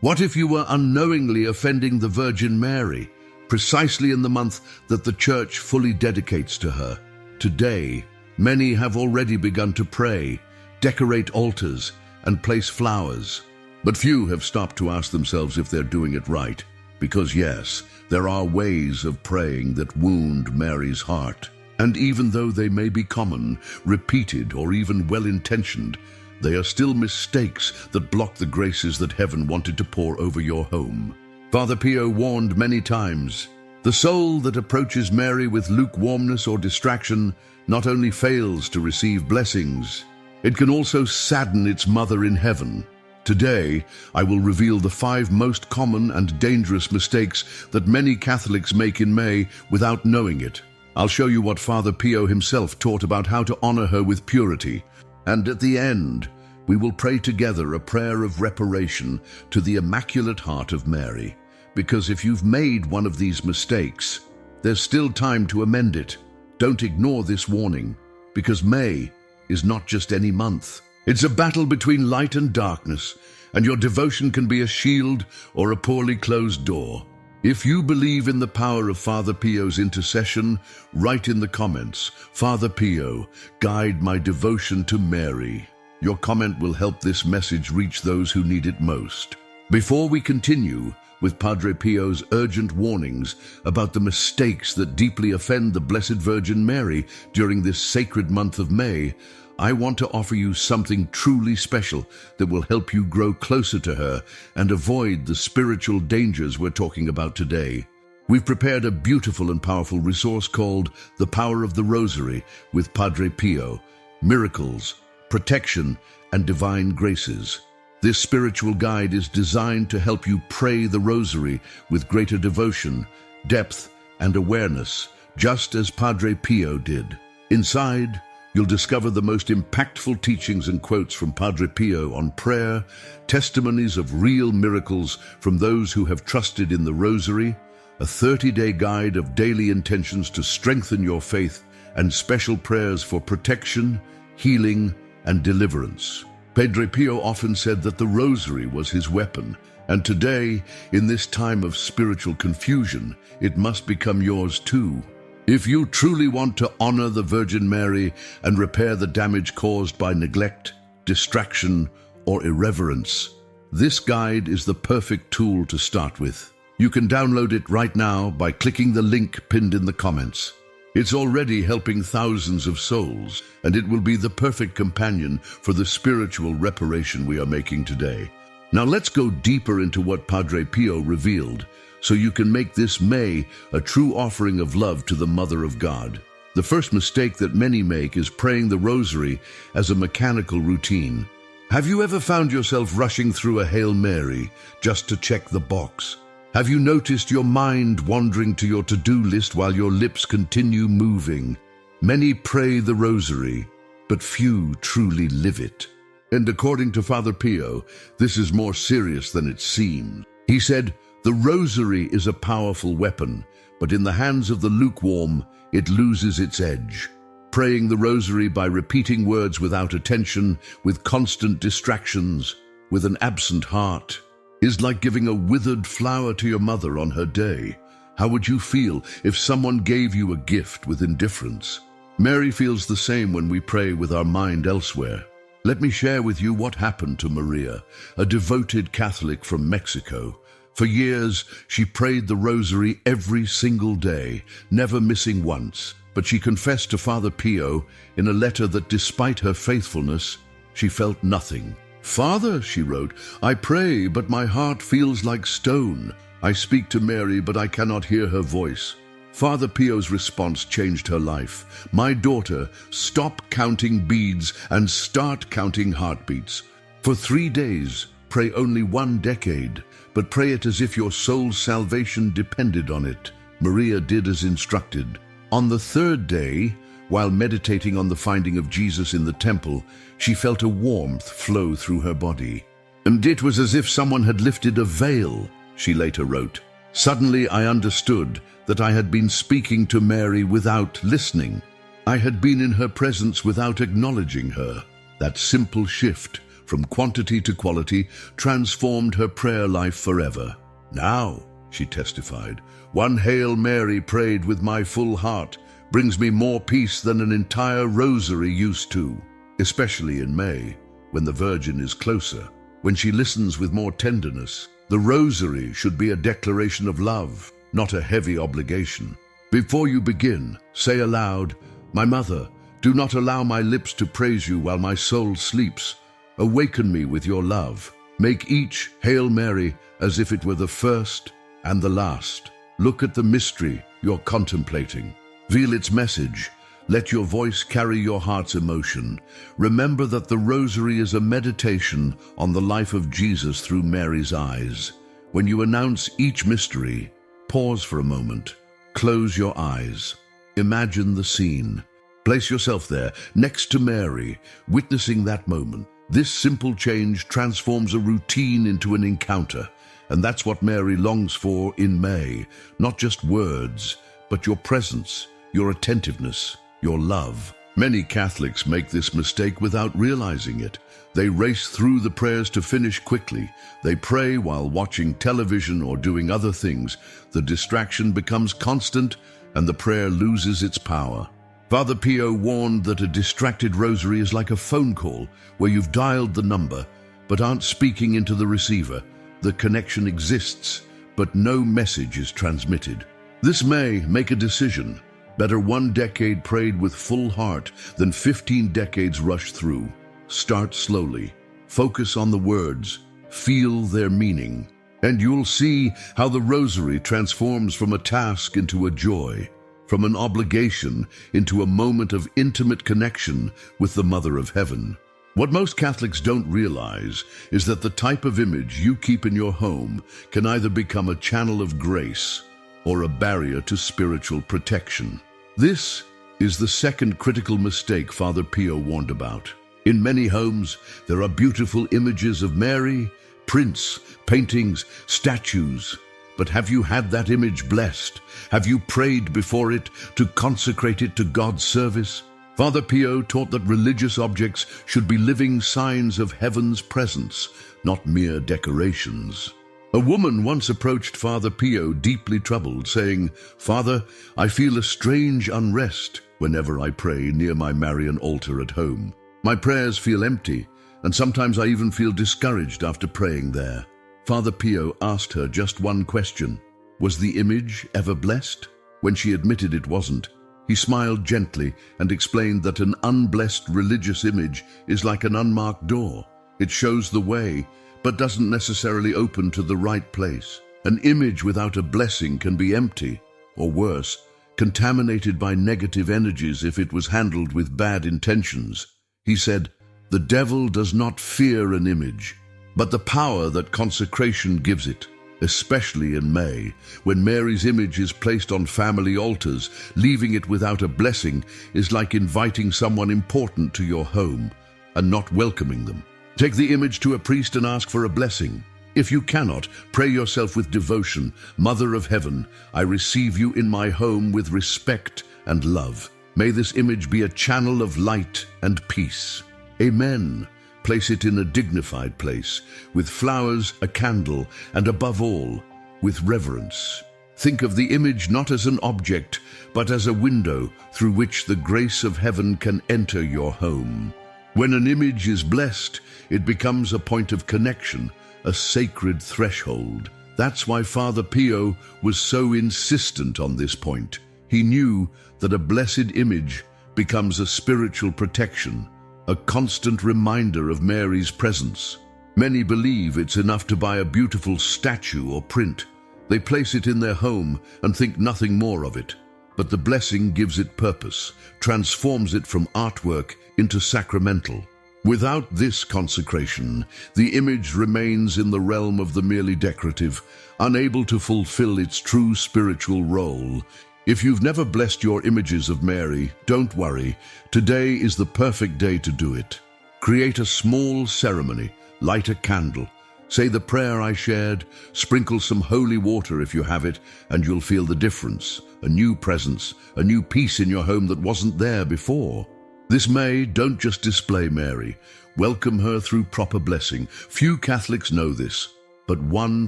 What if you were unknowingly offending the Virgin Mary, precisely in the month that the Church fully dedicates to her? Today, many have already begun to pray, decorate altars, and place flowers. But few have stopped to ask themselves if they're doing it right. Because yes, there are ways of praying that wound Mary's heart. And even though they may be common, repeated, or even well-intentioned, they are still mistakes that block the graces that heaven wanted to pour over your home. Father Pio warned many times, the soul that approaches Mary with lukewarmness or distraction not only fails to receive blessings, it can also sadden its mother in heaven. Today, I will reveal the 5 most common and dangerous mistakes that many Catholics make in May without knowing it. I'll show you what Father Pio himself taught about how to honor her with purity. And at the end, we will pray together a prayer of reparation to the Immaculate Heart of Mary. Because if you've made one of these mistakes, there's still time to amend it. Don't ignore this warning, because May is not just any month. It's a battle between light and darkness, and your devotion can be a shield or a poorly closed door. If you believe in the power of Father Pio's intercession, write in the comments, Father Pio, guide my devotion to Mary. Your comment will help this message reach those who need it most. Before we continue with Padre Pio's urgent warnings about the mistakes that deeply offend the Blessed Virgin Mary during this sacred month of May, I want to offer you something truly special that will help you grow closer to her and avoid the spiritual dangers we're talking about today. We've prepared a beautiful and powerful resource called The Power of the Rosary with Padre Pio, Miracles, Protection, and Divine Graces. This spiritual guide is designed to help you pray the Rosary with greater devotion, depth, and awareness, just as Padre Pio did. Inside, you'll discover the most impactful teachings and quotes from Padre Pio on prayer, testimonies of real miracles from those who have trusted in the Rosary, a 30-day guide of daily intentions to strengthen your faith, and special prayers for protection, healing, and deliverance. Padre Pio often said that the Rosary was his weapon, and today, in this time of spiritual confusion, it must become yours too. If you truly want to honor the Virgin Mary and repair the damage caused by neglect, distraction, or irreverence, this guide is the perfect tool to start with. You can download it right now by clicking the link pinned in the comments. It's already helping thousands of souls, and it will be the perfect companion for the spiritual reparation we are making today. Now let's go deeper into what Padre Pio revealed, so you can make this May a true offering of love to the Mother of God. The first mistake that many make is praying the Rosary as a mechanical routine. Have you ever found yourself rushing through a Hail Mary just to check the box? Have you noticed your mind wandering to your to-do list while your lips continue moving? Many pray the Rosary, but few truly live it. And according to Father Pio, this is more serious than it seems. He said, the Rosary is a powerful weapon, but in the hands of the lukewarm, it loses its edge. Praying the Rosary by repeating words without attention, with constant distractions, with an absent heart, is like giving a withered flower to your mother on her day. How would you feel if someone gave you a gift with indifference? Mary feels the same when we pray with our mind elsewhere. Let me share with you what happened to Maria, a devoted Catholic from Mexico. For years, she prayed the Rosary every single day, never missing once. But she confessed to Father Pio in a letter that despite her faithfulness, she felt nothing. Father, she wrote, I pray, but my heart feels like stone. I speak to Mary, but I cannot hear her voice. Father Pio's response changed her life. My daughter, stop counting beads and start counting heartbeats. For 3 days, pray only 1 decade. But pray it as if your soul's salvation depended on it. Maria did as instructed. On the 3rd day, while meditating on the finding of Jesus in the temple, she felt a warmth flow through her body. And it was as if someone had lifted a veil, she later wrote. Suddenly I understood that I had been speaking to Mary without listening. I had been in her presence without acknowledging her. That simple shift from quantity to quality, transformed her prayer life forever. Now, she testified, one Hail Mary prayed with my full heart brings me more peace than an entire rosary used to, especially in May, when the Virgin is closer. When she listens with more tenderness, the rosary should be a declaration of love, not a heavy obligation. Before you begin, say aloud, "My mother, do not allow my lips to praise you while my soul sleeps. Awaken me with your love. Make each Hail Mary as if it were the first and the last. Look at the mystery you're contemplating. Feel its message. Let your voice carry your heart's emotion. Remember that the rosary is a meditation on the life of Jesus through Mary's eyes. When you announce each mystery, pause for a moment. Close your eyes. Imagine the scene. Place yourself there, next to Mary, witnessing that moment. This simple change transforms a routine into an encounter, and that's what Mary longs for in May. Not just words, but your presence, your attentiveness, your love. Many Catholics make this mistake without realizing it. They race through the prayers to finish quickly. They pray while watching television or doing other things. The distraction becomes constant, and the prayer loses its power. Father Pio warned that a distracted rosary is like a phone call where you've dialed the number but aren't speaking into the receiver. The connection exists, but no message is transmitted. This May, make a decision. Better 1 decade prayed with full heart than 15 decades rushed through. Start slowly. Focus on the words. Feel their meaning. And you'll see how the rosary transforms from a task into a joy, from an obligation into a moment of intimate connection with the Mother of Heaven. What most Catholics don't realize is that the type of image you keep in your home can either become a channel of grace or a barrier to spiritual protection. This is the second critical mistake Father Pio warned about. In many homes, there are beautiful images of Mary, prints, paintings, statues. But have you had that image blessed? Have you prayed before it to consecrate it to God's service? Father Pio taught that religious objects should be living signs of heaven's presence, not mere decorations. A woman once approached Father Pio deeply troubled, saying, "Father, I feel a strange unrest whenever I pray near my Marian altar at home. My prayers feel empty, and sometimes I even feel discouraged after praying there." Father Pio asked her just one question. Was the image ever blessed? When she admitted it wasn't, he smiled gently and explained that an unblessed religious image is like an unmarked door. It shows the way, but doesn't necessarily open to the right place. An image without a blessing can be empty, or worse, contaminated by negative energies if it was handled with bad intentions. He said, "The devil does not fear an image, but the power that consecration gives it, especially in May, when Mary's image is placed on family altars. Leaving it without a blessing is like inviting someone important to your home and not welcoming them. Take the image to a priest and ask for a blessing. If you cannot, pray yourself with devotion. Mother of Heaven, I receive you in my home with respect and love. May this image be a channel of light and peace. Amen." Place it in a dignified place, with flowers, a candle, and above all, with reverence. Think of the image not as an object, but as a window through which the grace of heaven can enter your home. When an image is blessed, it becomes a point of connection, a sacred threshold. That's why Father Pio was so insistent on this point. He knew that a blessed image becomes a spiritual protection, a constant reminder of Mary's presence. Many believe it's enough to buy a beautiful statue or print. They place it in their home and think nothing more of it. But the blessing gives it purpose, transforms it from artwork into sacramental. Without this consecration, the image remains in the realm of the merely decorative, unable to fulfill its true spiritual role. If you've never blessed your images of Mary, don't worry. Today is the perfect day to do it. Create a small ceremony, light a candle, say the prayer I shared, sprinkle some holy water if you have it, and you'll feel the difference. A new presence, a new peace in your home that wasn't there before. This May, don't just display Mary. Welcome her through proper blessing. Few Catholics know this, but one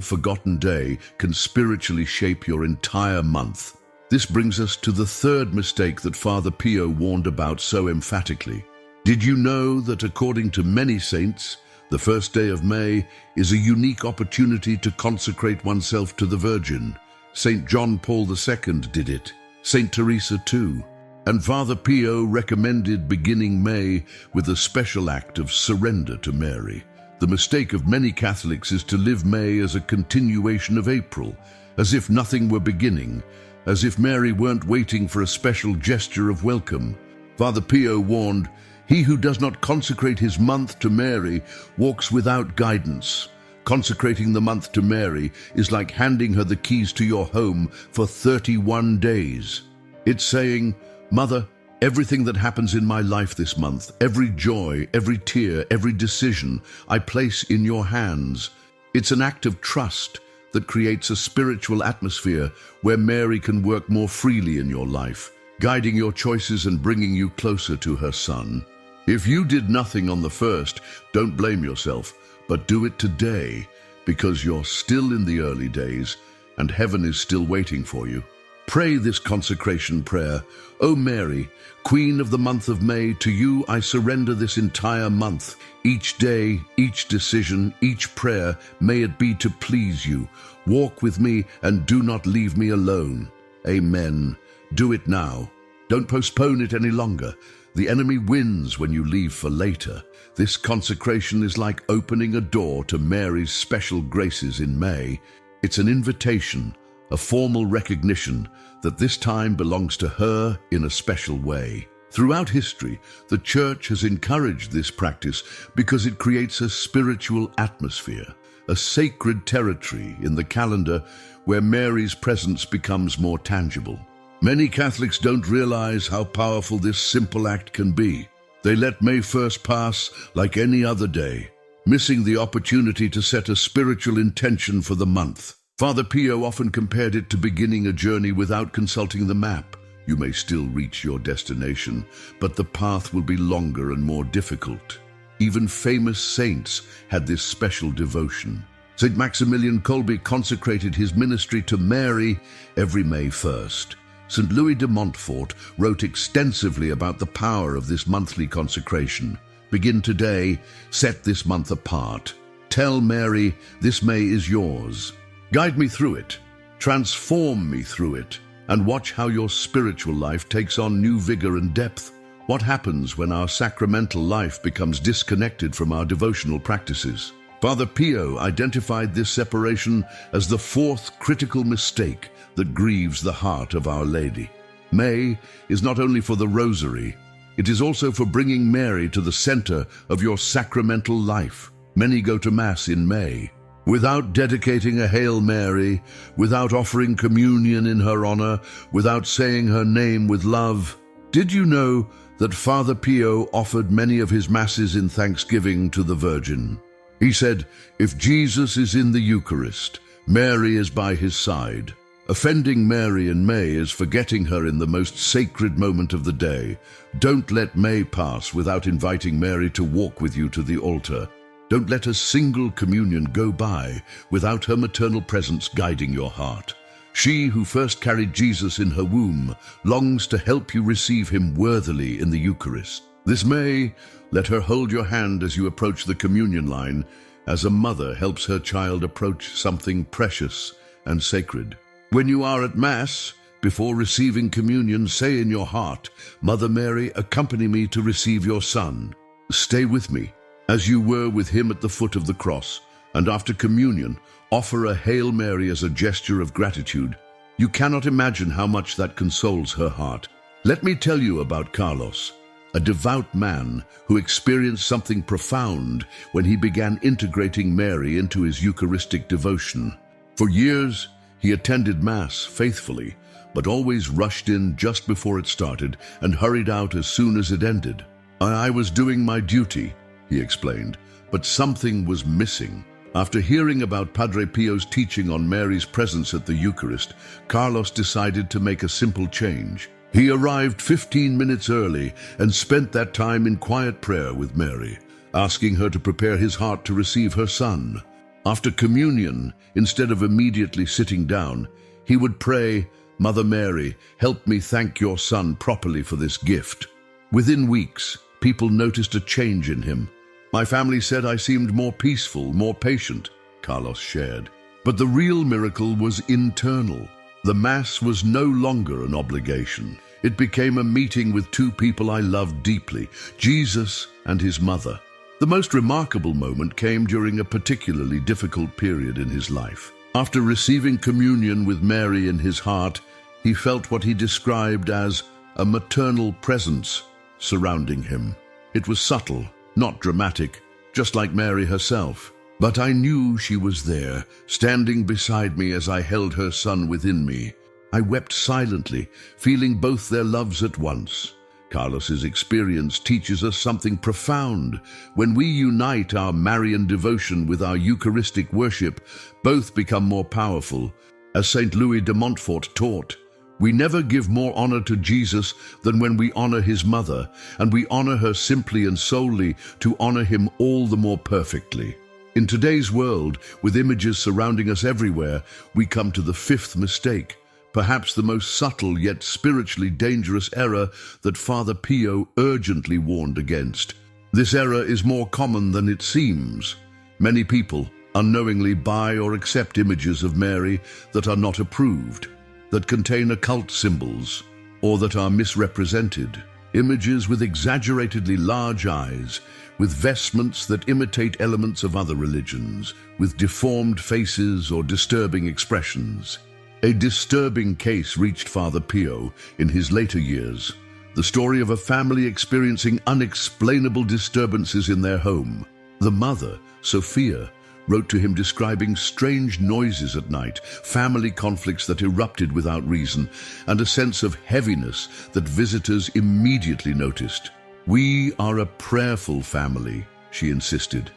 forgotten day can spiritually shape your entire month. This brings us to the third mistake that Father Pio warned about so emphatically. Did you know that according to many saints, the first day of May is a unique opportunity to consecrate oneself to the Virgin? St. John Paul II did it, St. Teresa too, and Father Pio recommended beginning May with a special act of surrender to Mary. The mistake of many Catholics is to live May as a continuation of April, as if nothing were beginning, as if Mary weren't waiting for a special gesture of welcome. Father Pio warned, "He who does not consecrate his month to Mary walks without guidance." Consecrating the month to Mary is like handing her the keys to your home for 31 days. It's saying, "Mother, everything that happens in my life this month, every joy, every tear, every decision, I place in your hands." It's an act of trust that creates a spiritual atmosphere where Mary can work more freely in your life, guiding your choices and bringing you closer to her Son. If you did nothing on the first, don't blame yourself, but do it today, because you're still in the early days and heaven is still waiting for you. Pray this consecration prayer. O Mary, Queen of the month of May, to you I surrender this entire month. Each day, each decision, each prayer, may it be to please you. Walk with me and do not leave me alone. Amen. Do it now. Don't postpone it any longer. The enemy wins when you leave for later. This consecration is like opening a door to Mary's special graces in May. It's an invitation, a formal recognition that this time belongs to her in a special way. Throughout history, the Church has encouraged this practice because it creates a spiritual atmosphere, a sacred territory in the calendar where Mary's presence becomes more tangible. Many Catholics don't realize how powerful this simple act can be. They let May 1st pass like any other day, missing the opportunity to set a spiritual intention for the month. Father Pio often compared it to beginning a journey without consulting the map. You may still reach your destination, but the path will be longer and more difficult. Even famous saints had this special devotion. St. Maximilian Kolbe consecrated his ministry to Mary every May 1st. St. Louis de Montfort wrote extensively about the power of this monthly consecration. Begin today, set this month apart. Tell Mary, this May is yours. Guide me through it, transform me through it, and watch how your spiritual life takes on new vigor and depth. What happens when our sacramental life becomes disconnected from our devotional practices? Father Pio identified this separation as the fourth critical mistake that grieves the heart of Our Lady. May is not only for the Rosary, it is also for bringing Mary to the center of your sacramental life. Many go to Mass in May without dedicating a Hail Mary, without offering communion in her honor, without saying her name with love. Did you know that Father Pio offered many of his Masses in thanksgiving to the Virgin? He said, if Jesus is in the Eucharist, Mary is by his side. Offending Mary in May is forgetting her in the most sacred moment of the day. Don't let May pass without inviting Mary to walk with you to the altar. Don't let a single communion go by without her maternal presence guiding your heart. She who first carried Jesus in her womb longs to help you receive him worthily in the Eucharist. This May, let her hold your hand as you approach the communion line, as a mother helps her child approach something precious and sacred. When you are at Mass, before receiving communion, say in your heart, Mother Mary, accompany me to receive your Son. Stay with me, as you were with him at the foot of the cross, and after communion, offer a Hail Mary as a gesture of gratitude. You cannot imagine how much that consoles her heart. Let me tell you about Carlos, a devout man who experienced something profound when he began integrating Mary into his Eucharistic devotion. For years, he attended Mass faithfully, but always rushed in just before it started and hurried out as soon as it ended. I was doing my duty, he explained, but something was missing. After hearing about Padre Pio's teaching on Mary's presence at the Eucharist, Carlos decided to make a simple change. He arrived 15 minutes early and spent that time in quiet prayer with Mary, asking her to prepare his heart to receive her son. After communion, instead of immediately sitting down, he would pray, "Mother Mary, help me thank your son properly for this gift." Within weeks, people noticed a change in him. "My family said I seemed more peaceful, more patient," Carlos shared. But the real miracle was internal. The Mass was no longer an obligation. It became a meeting with two people I loved deeply, Jesus and his mother. The most remarkable moment came during a particularly difficult period in his life. After receiving communion with Mary in his heart, he felt what he described as a maternal presence surrounding him. It was subtle, not dramatic, just like Mary herself. But I knew she was there, standing beside me as I held her son within me. I wept silently, feeling both their loves at once. Carlos's experience teaches us something profound. When we unite our Marian devotion with our Eucharistic worship, both become more powerful. As St. Louis de Montfort taught, we never give more honor to Jesus than when we honor his mother, and we honor her simply and solely to honor him all the more perfectly. In today's world, with images surrounding us everywhere, we come to the fifth mistake, perhaps the most subtle yet spiritually dangerous error that Father Pio urgently warned against. This error is more common than it seems. Many people unknowingly buy or accept images of Mary that are not approved, that contain occult symbols, or that are misrepresented. Images with exaggeratedly large eyes, with vestments that imitate elements of other religions, with deformed faces or disturbing expressions. A disturbing case reached Father Pio in his later years, the story of a family experiencing unexplainable disturbances in their home. The mother, Sophia, wrote to him describing strange noises at night, family conflicts that erupted without reason, and a sense of heaviness that visitors immediately noticed. "We are a prayerful family," she insisted.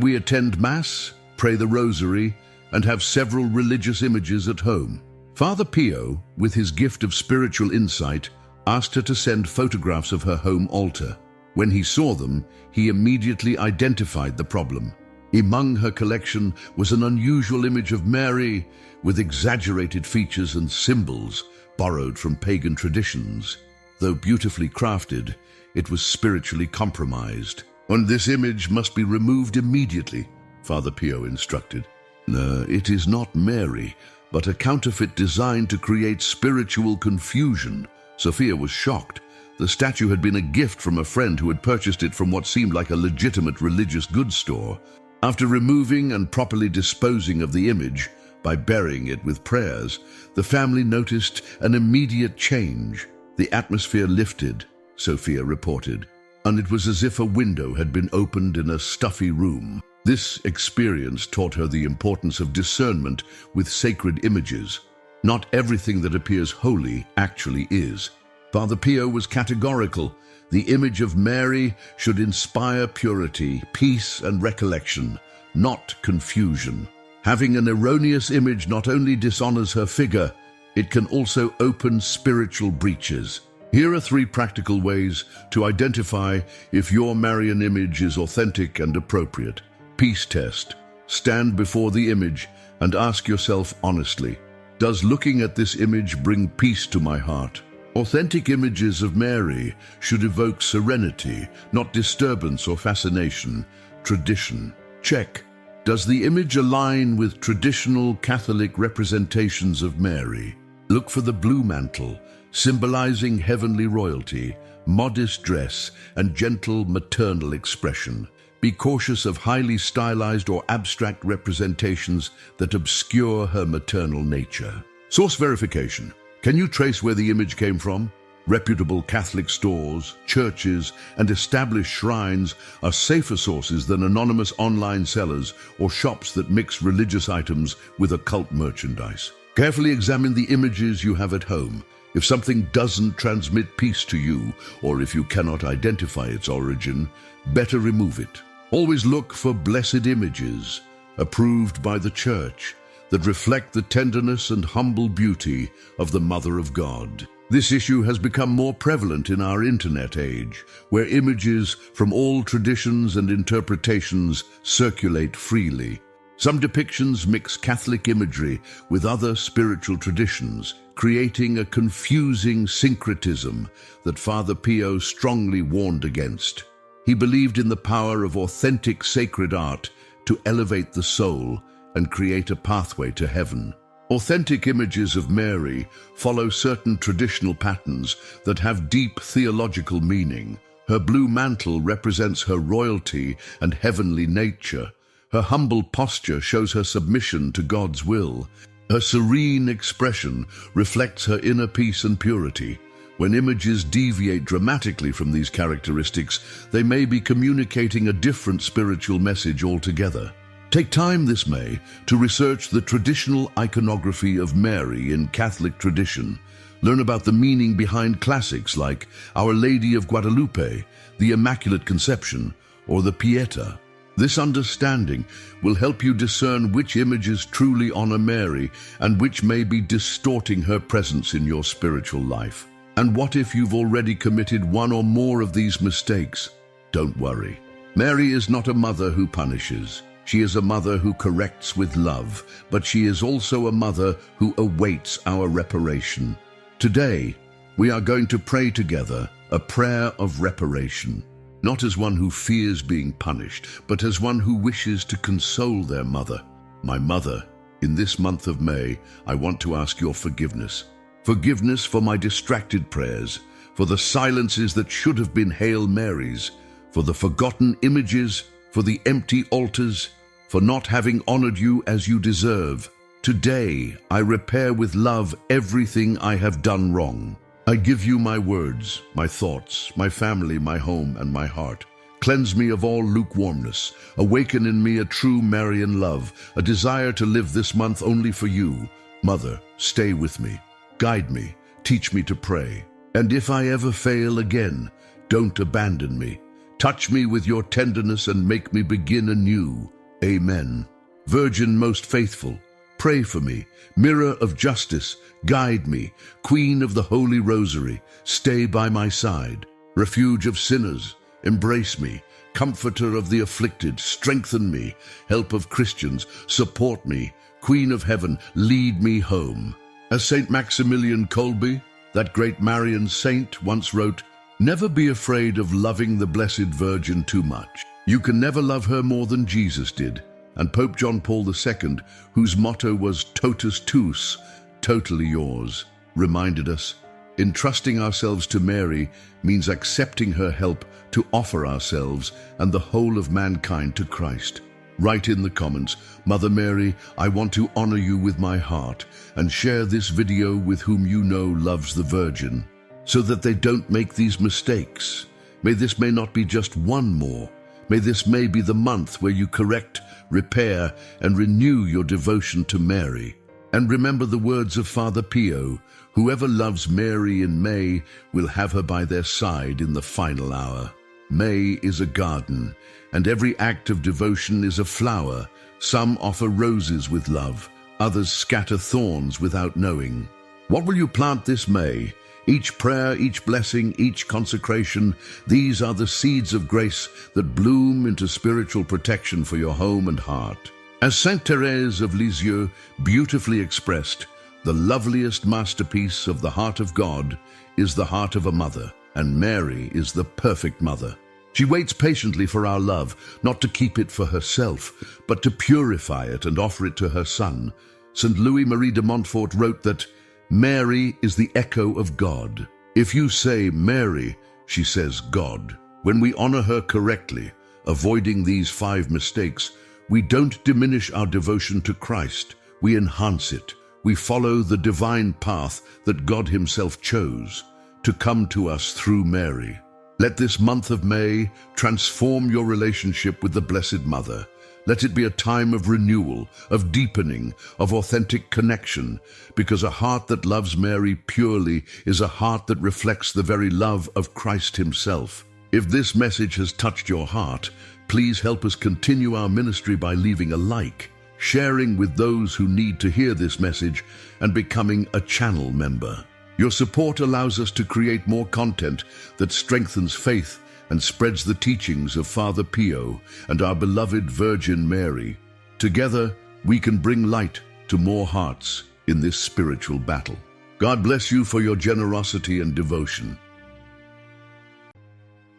"We attend Mass, pray the Rosary, and have several religious images at home." Father Pio, with his gift of spiritual insight, asked her to send photographs of her home altar. When he saw them, he immediately identified the problem. Among her collection was an unusual image of Mary with exaggerated features and symbols borrowed from pagan traditions. Though beautifully crafted, it was spiritually compromised. "And this image must be removed immediately," Father Pio instructed. "It is not Mary, but a counterfeit designed to create spiritual confusion." Sophia was shocked. The statue had been a gift from a friend who had purchased it from what seemed like a legitimate religious goods store. After removing and properly disposing of the image, by burying it with prayers, the family noticed an immediate change. The atmosphere lifted, Sophia reported, and it was as if a window had been opened in a stuffy room. This experience taught her the importance of discernment with sacred images. Not everything that appears holy actually is. Father Pio was categorical. The image of Mary should inspire purity, peace, and recollection, not confusion. Having an erroneous image not only dishonors her figure, it can also open spiritual breaches. Here are 3 practical ways to identify if your Marian image is authentic and appropriate. Peace test. Stand before the image and ask yourself honestly, does looking at this image bring peace to my heart? Authentic images of Mary should evoke serenity, not disturbance or fascination. Tradition. Check. Does the image align with traditional Catholic representations of Mary? Look for the blue mantle, symbolizing heavenly royalty, modest dress, and gentle maternal expression. Be cautious of highly stylized or abstract representations that obscure her maternal nature. Source verification. Can you trace where the image came from? Reputable Catholic stores, churches, and established shrines are safer sources than anonymous online sellers or shops that mix religious items with occult merchandise. Carefully examine the images you have at home. If something doesn't transmit peace to you, or if you cannot identify its origin, better remove it. Always look for blessed images, approved by the Church, that reflect the tenderness and humble beauty of the Mother of God. This issue has become more prevalent in our internet age, where images from all traditions and interpretations circulate freely. Some depictions mix Catholic imagery with other spiritual traditions, creating a confusing syncretism that Father Pio strongly warned against. He believed in the power of authentic sacred art to elevate the soul and create a pathway to heaven. Authentic images of Mary follow certain traditional patterns that have deep theological meaning. Her blue mantle represents her royalty and heavenly nature. Her humble posture shows her submission to God's will. Her serene expression reflects her inner peace and purity. When images deviate dramatically from these characteristics, they may be communicating a different spiritual message altogether. Take time this May to research the traditional iconography of Mary in Catholic tradition. Learn about the meaning behind classics like Our Lady of Guadalupe, the Immaculate Conception, or the Pietà. This understanding will help you discern which images truly honor Mary and which may be distorting her presence in your spiritual life. And what if you've already committed one or more of these mistakes? Don't worry. Mary is not a mother who punishes. She is a mother who corrects with love, but she is also a mother who awaits our reparation. Today, we are going to pray together a prayer of reparation. Not as one who fears being punished, but as one who wishes to console their mother. My mother, in this month of May, I want to ask your forgiveness. Forgiveness for my distracted prayers, for the silences that should have been Hail Marys, for the forgotten images, for the empty altars, for not having honored you as you deserve. Today, I repair with love everything I have done wrong. I give you my words, my thoughts, my family, my home, and my heart. Cleanse me of all lukewarmness. Awaken in me a true Marian love, a desire to live this month only for you. Mother, stay with me. Guide me. Teach me to pray. And if I ever fail again, don't abandon me. Touch me with your tenderness and make me begin anew. Amen. Virgin most faithful, pray for me. Mirror of justice, guide me. Queen of the Holy Rosary, stay by my side. Refuge of sinners, embrace me. Comforter of the afflicted, strengthen me. Help of Christians, support me. Queen of Heaven, lead me home. As Saint Maximilian Kolbe, that great Marian saint, once wrote, "Never be afraid of loving the Blessed Virgin too much. You can never love her more than Jesus did." And Pope John Paul II, whose motto was Totus Tuus, totally yours, reminded us, entrusting ourselves to Mary means accepting her help to offer ourselves and the whole of mankind to Christ. Write in the comments, Mother Mary, I want to honor you with my heart, and share this video with whom you know loves the Virgin, so that they don't make these mistakes. May this May not be just one more. May this May be the month where you correct, repair, and renew your devotion to Mary. And remember the words of Father Pio, whoever loves Mary in May will have her by their side in the final hour. May is a garden, and every act of devotion is a flower. Some offer roses with love, others scatter thorns without knowing. What will you plant this May? Each prayer, each blessing, each consecration, these are the seeds of grace that bloom into spiritual protection for your home and heart. As Saint Thérèse of Lisieux beautifully expressed, the loveliest masterpiece of the heart of God is the heart of a mother, and Mary is the perfect mother. She waits patiently for our love, not to keep it for herself, but to purify it and offer it to her Son. St. Louis-Marie de Montfort wrote that, Mary is the echo of God. If you say Mary, she says God. When we honor her correctly, avoiding these 5 mistakes, we don't diminish our devotion to Christ. We enhance it. We follow the divine path that God Himself chose to come to us through Mary. Let this month of May transform your relationship with the Blessed Mother. Let it be a time of renewal, of deepening, of authentic connection, because a heart that loves Mary purely is a heart that reflects the very love of Christ Himself. If this message has touched your heart, please help us continue our ministry by leaving a like, sharing with those who need to hear this message, and becoming a channel member. Your support allows us to create more content that strengthens faith and spreads the teachings of Father Pio and our beloved Virgin Mary. Together, we can bring light to more hearts in this spiritual battle. God bless you for your generosity and devotion.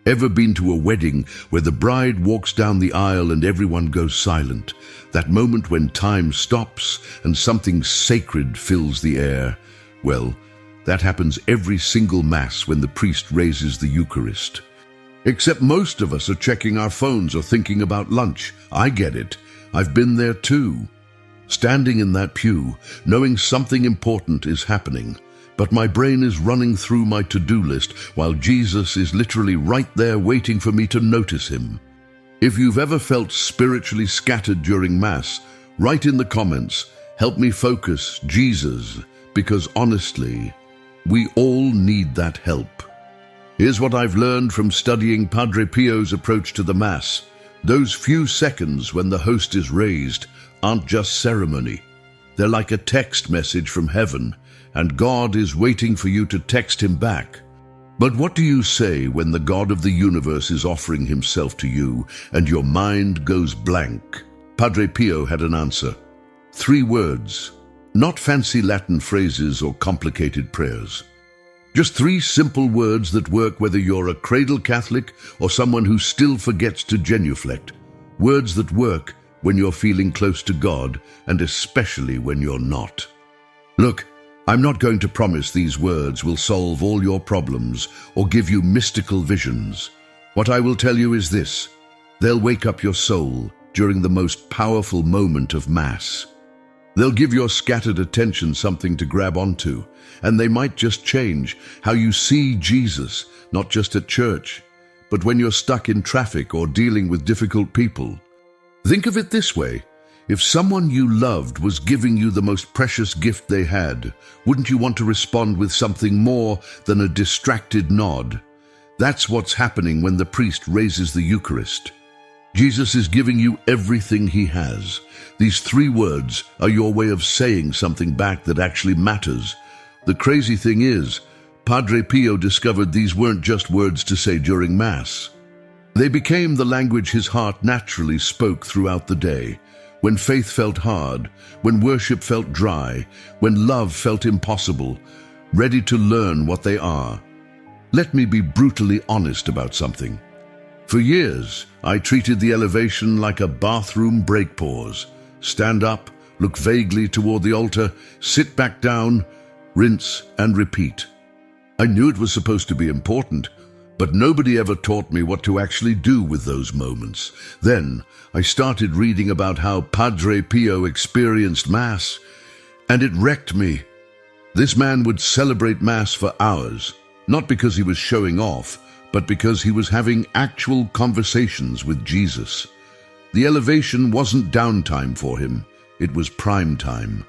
Ever been to a wedding where the bride walks down the aisle and everyone goes silent? That moment when time stops and something sacred fills the air? Well, that happens every single Mass when the priest raises the Eucharist. Except most of us are checking our phones or thinking about lunch. I get it. I've been there too. Standing in that pew, knowing something important is happening, but my brain is running through my to-do list while Jesus is literally right there waiting for me to notice him. If you've ever felt spiritually scattered during Mass, write in the comments, "Help me focus, Jesus," because honestly, we all need that help. Here's what I've learned from studying Padre Pio's approach to the Mass. Those few seconds when the host is raised aren't just ceremony. They're like a text message from heaven, and God is waiting for you to text him back. But what do you say when the God of the universe is offering himself to you and your mind goes blank? Padre Pio had an answer. 3 words, not fancy Latin phrases or complicated prayers. Just 3 simple words that work whether you're a cradle Catholic or someone who still forgets to genuflect. Words that work when you're feeling close to God and especially when you're not. Look, I'm not going to promise these words will solve all your problems or give you mystical visions. What I will tell you is this: they'll wake up your soul during the most powerful moment of Mass. They'll give your scattered attention something to grab onto, and they might just change how you see Jesus, not just at church, but when you're stuck in traffic or dealing with difficult people. Think of it this way. If someone you loved was giving you the most precious gift they had, wouldn't you want to respond with something more than a distracted nod? That's what's happening when the priest raises the Eucharist. Jesus is giving you everything he has. These 3 words are your way of saying something back that actually matters. The crazy thing is, Padre Pio discovered these weren't just words to say during Mass. They became the language his heart naturally spoke throughout the day. When faith felt hard, when worship felt dry, when love felt impossible, ready to learn what they are. Let me be brutally honest about something. For years, I treated the elevation like a bathroom break pause. Stand up, look vaguely toward the altar, sit back down, rinse and repeat. I knew it was supposed to be important, but nobody ever taught me what to actually do with those moments. Then I started reading about how Padre Pio experienced Mass, and it wrecked me. This man would celebrate Mass for hours, not because he was showing off, but because he was having actual conversations with Jesus. The elevation wasn't downtime for him, it was prime time.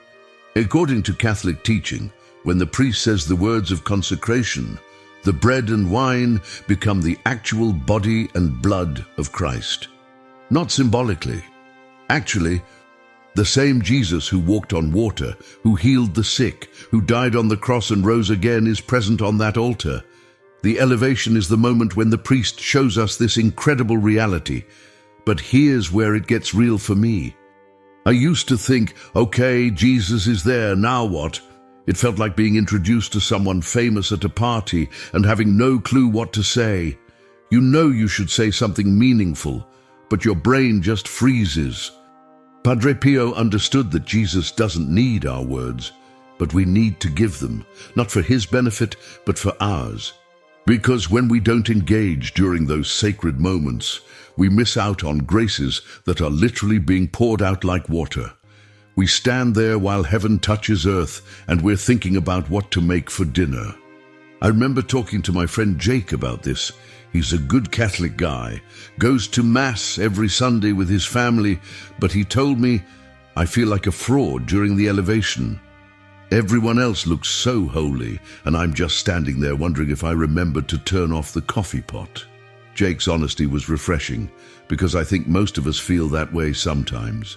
According to Catholic teaching, when the priest says the words of consecration, the bread and wine become the actual body and blood of Christ. Not symbolically. Actually, the same Jesus who walked on water, who healed the sick, who died on the cross and rose again is present on that altar. The elevation is the moment when the priest shows us this incredible reality. But here's where it gets real for me. I used to think, okay, Jesus is there, now what? It felt like being introduced to someone famous at a party and having no clue what to say. You know you should say something meaningful, but your brain just freezes. Padre Pio understood that Jesus doesn't need our words, but we need to give them, not for his benefit, but for ours. Because when we don't engage during those sacred moments, we miss out on graces that are literally being poured out like water. We stand there while heaven touches earth and we're thinking about what to make for dinner. I remember talking to my friend Jake about this. He's a good Catholic guy, goes to Mass every Sunday with his family, but he told me, I feel like a fraud during the elevation. Everyone else looks so holy, and I'm just standing there wondering if I remembered to turn off the coffee pot. Jake's honesty was refreshing, because I think most of us feel that way sometimes.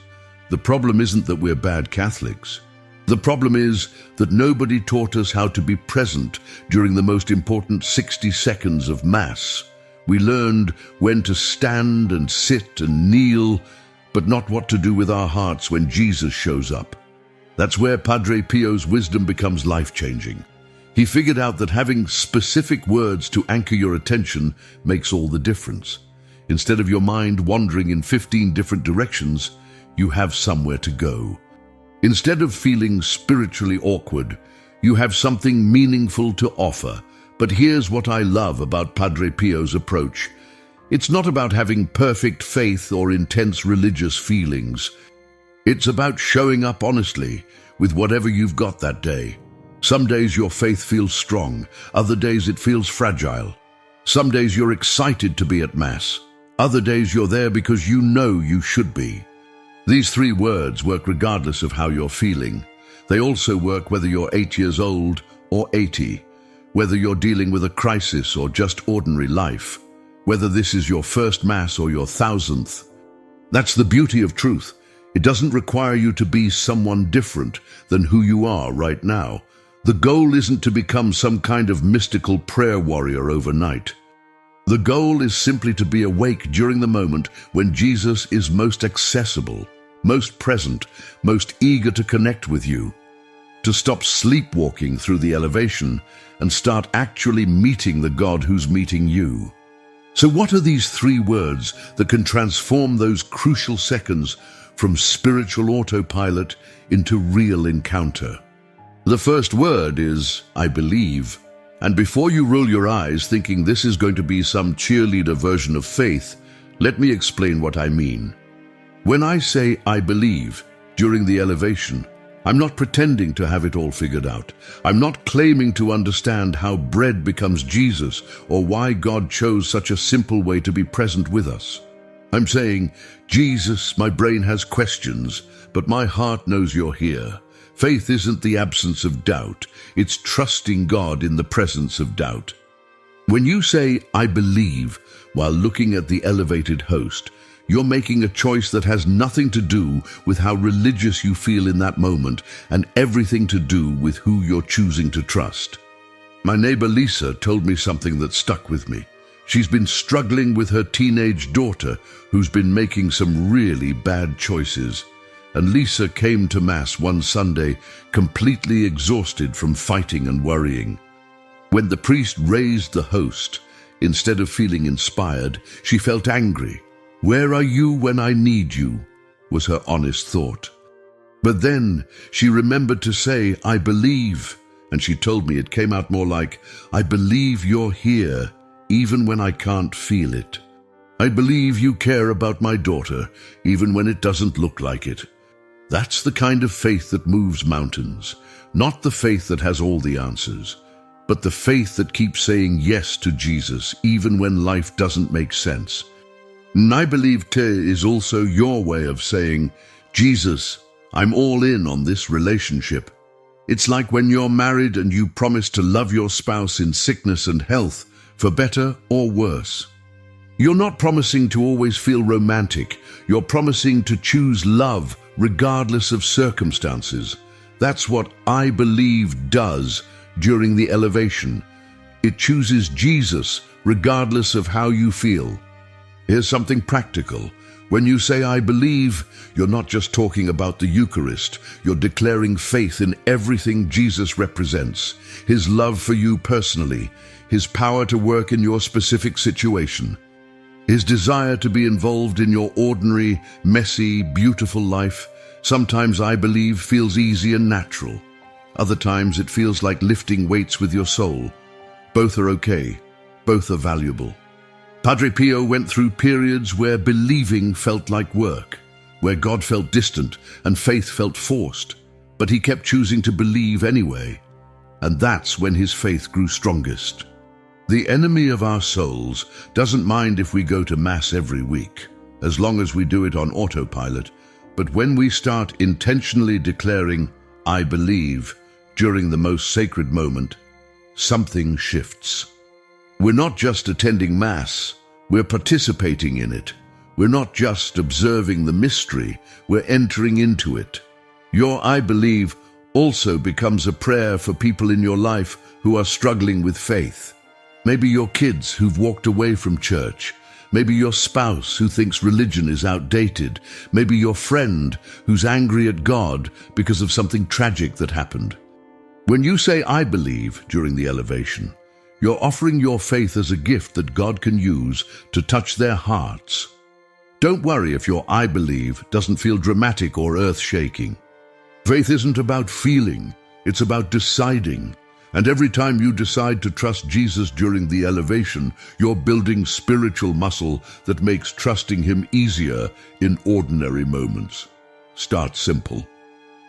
The problem isn't that we're bad Catholics. The problem is that nobody taught us how to be present during the most important 60 seconds of Mass. We learned when to stand and sit and kneel, but not what to do with our hearts when Jesus shows up. That's where Padre Pio's wisdom becomes life-changing. He figured out that having specific words to anchor your attention makes all the difference. Instead of your mind wandering in 15 different directions, you have somewhere to go. Instead of feeling spiritually awkward, you have something meaningful to offer. But here's what I love about Padre Pio's approach. It's not about having perfect faith or intense religious feelings. It's about showing up honestly with whatever you've got that day. Some days your faith feels strong, other days it feels fragile. Some days you're excited to be at Mass, other days you're there because you know you should be. These 3 words work regardless of how you're feeling. They also work whether you're 8 years old or 80, whether you're dealing with a crisis or just ordinary life, whether this is your first Mass or your 1000th. That's the beauty of truth. It doesn't require you to be someone different than who you are right now. The goal isn't to become some kind of mystical prayer warrior overnight. The goal is simply to be awake during the moment when Jesus is most accessible, most present, most eager to connect with you. To stop sleepwalking through the elevation and start actually meeting the God who's meeting you. So what are these 3 words that can transform those crucial seconds from spiritual autopilot into real encounter? The first word is, I believe. And before you roll your eyes thinking this is going to be some cheerleader version of faith, let me explain what I mean. When I say I believe during the elevation, I'm not pretending to have it all figured out. I'm not claiming to understand how bread becomes Jesus or why God chose such a simple way to be present with us. I'm saying, Jesus, my brain has questions, but my heart knows you're here. Faith isn't the absence of doubt. It's trusting God in the presence of doubt. When you say, I believe, while looking at the elevated host, you're making a choice that has nothing to do with how religious you feel in that moment and everything to do with who you're choosing to trust. My neighbor Lisa told me something that stuck with me. She's been struggling with her teenage daughter who's been making some really bad choices. And Lisa came to Mass one Sunday completely exhausted from fighting and worrying. When the priest raised the host, instead of feeling inspired, she felt angry. Where are you when I need you? Was her honest thought. But then she remembered to say, I believe, and she told me it came out more like, I believe you're here, even when I can't feel it. I believe you care about my daughter, even when it doesn't look like it. That's the kind of faith that moves mountains, not the faith that has all the answers, but the faith that keeps saying yes to Jesus even when life doesn't make sense. And I believe is also your way of saying, Jesus, I'm all in on this relationship. It's like when you're married and you promise to love your spouse in sickness and health, for better or worse. You're not promising to always feel romantic. You're promising to choose love regardless of circumstances. That's what I believe does during the elevation. It chooses Jesus regardless of how you feel. Here's something practical. When you say I believe, you're not just talking about the Eucharist. You're declaring faith in everything Jesus represents. His love for you personally, His power to work in your specific situation, His desire to be involved in your ordinary, messy, beautiful life. Sometimes I believe feels easy and natural. Other times it feels like lifting weights with your soul. Both are okay. Both are valuable. Padre Pio went through periods where believing felt like work, where God felt distant and faith felt forced, but he kept choosing to believe anyway. And that's when his faith grew strongest. The enemy of our souls doesn't mind if we go to Mass every week, as long as we do it on autopilot. But when we start intentionally declaring, I believe, during the most sacred moment, something shifts. We're not just attending Mass, we're participating in it. We're not just observing the mystery, we're entering into it. Your I believe also becomes a prayer for people in your life who are struggling with faith. Maybe your kids who've walked away from church. Maybe your spouse who thinks religion is outdated. Maybe your friend who's angry at God because of something tragic that happened. When you say, "I believe," during the elevation, you're offering your faith as a gift that God can use to touch their hearts. Don't worry if your "I believe" doesn't feel dramatic or earth-shaking. Faith isn't about feeling, it's about deciding. And every time you decide to trust Jesus during the elevation, you're building spiritual muscle that makes trusting him easier in ordinary moments. Start simple.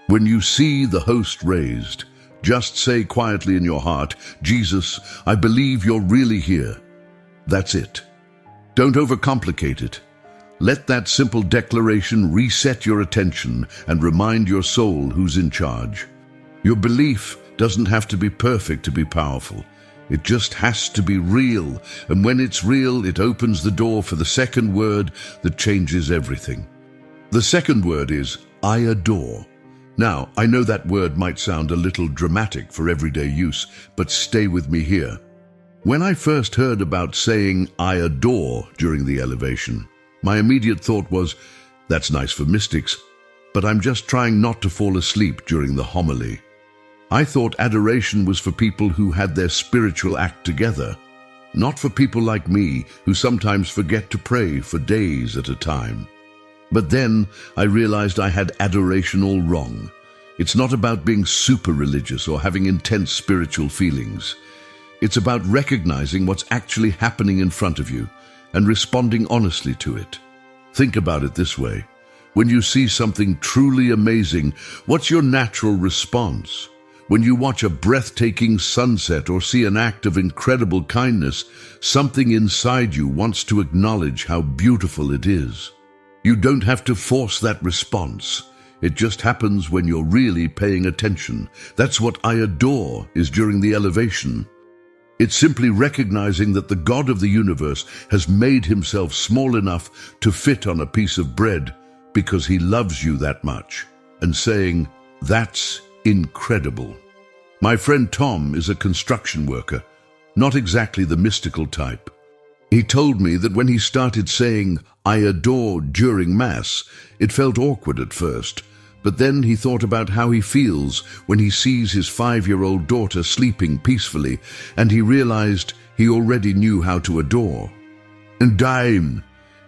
When you see the host raised, just say quietly in your heart, "Jesus, I believe you're really here." That's it. Don't overcomplicate it. Let that simple declaration reset your attention and remind your soul who's in charge. Your belief doesn't have to be perfect to be powerful. It just has to be real, and when it's real, it opens the door for the second word that changes everything. The second word is, "I adore." Now, I know that word might sound a little dramatic for everyday use, but stay with me here. When I first heard about saying "I adore" during the elevation, my immediate thought was, that's nice for mystics, but I'm just trying not to fall asleep during the homily. I thought adoration was for people who had their spiritual act together, not for people like me who sometimes forget to pray for days at a time. But then I realized I had adoration all wrong. It's not about being super religious or having intense spiritual feelings. It's about recognizing what's actually happening in front of you and responding honestly to it. Think about it this way. When you see something truly amazing, what's your natural response? When you watch a breathtaking sunset or see an act of incredible kindness, something inside you wants to acknowledge how beautiful it is. You don't have to force that response. It just happens when you're really paying attention. That's what "I adore" is during the elevation. It's simply recognizing that the God of the universe has made himself small enough to fit on a piece of bread because he loves you that much, and saying, "That's incredible." My friend Tom is a construction worker, not exactly the mystical type. He told me that when he started saying "I adore" during Mass, it felt awkward at first, but then he thought about how he feels when he sees his 5-year-old daughter sleeping peacefully, and he realized he already knew how to adore. And Daim,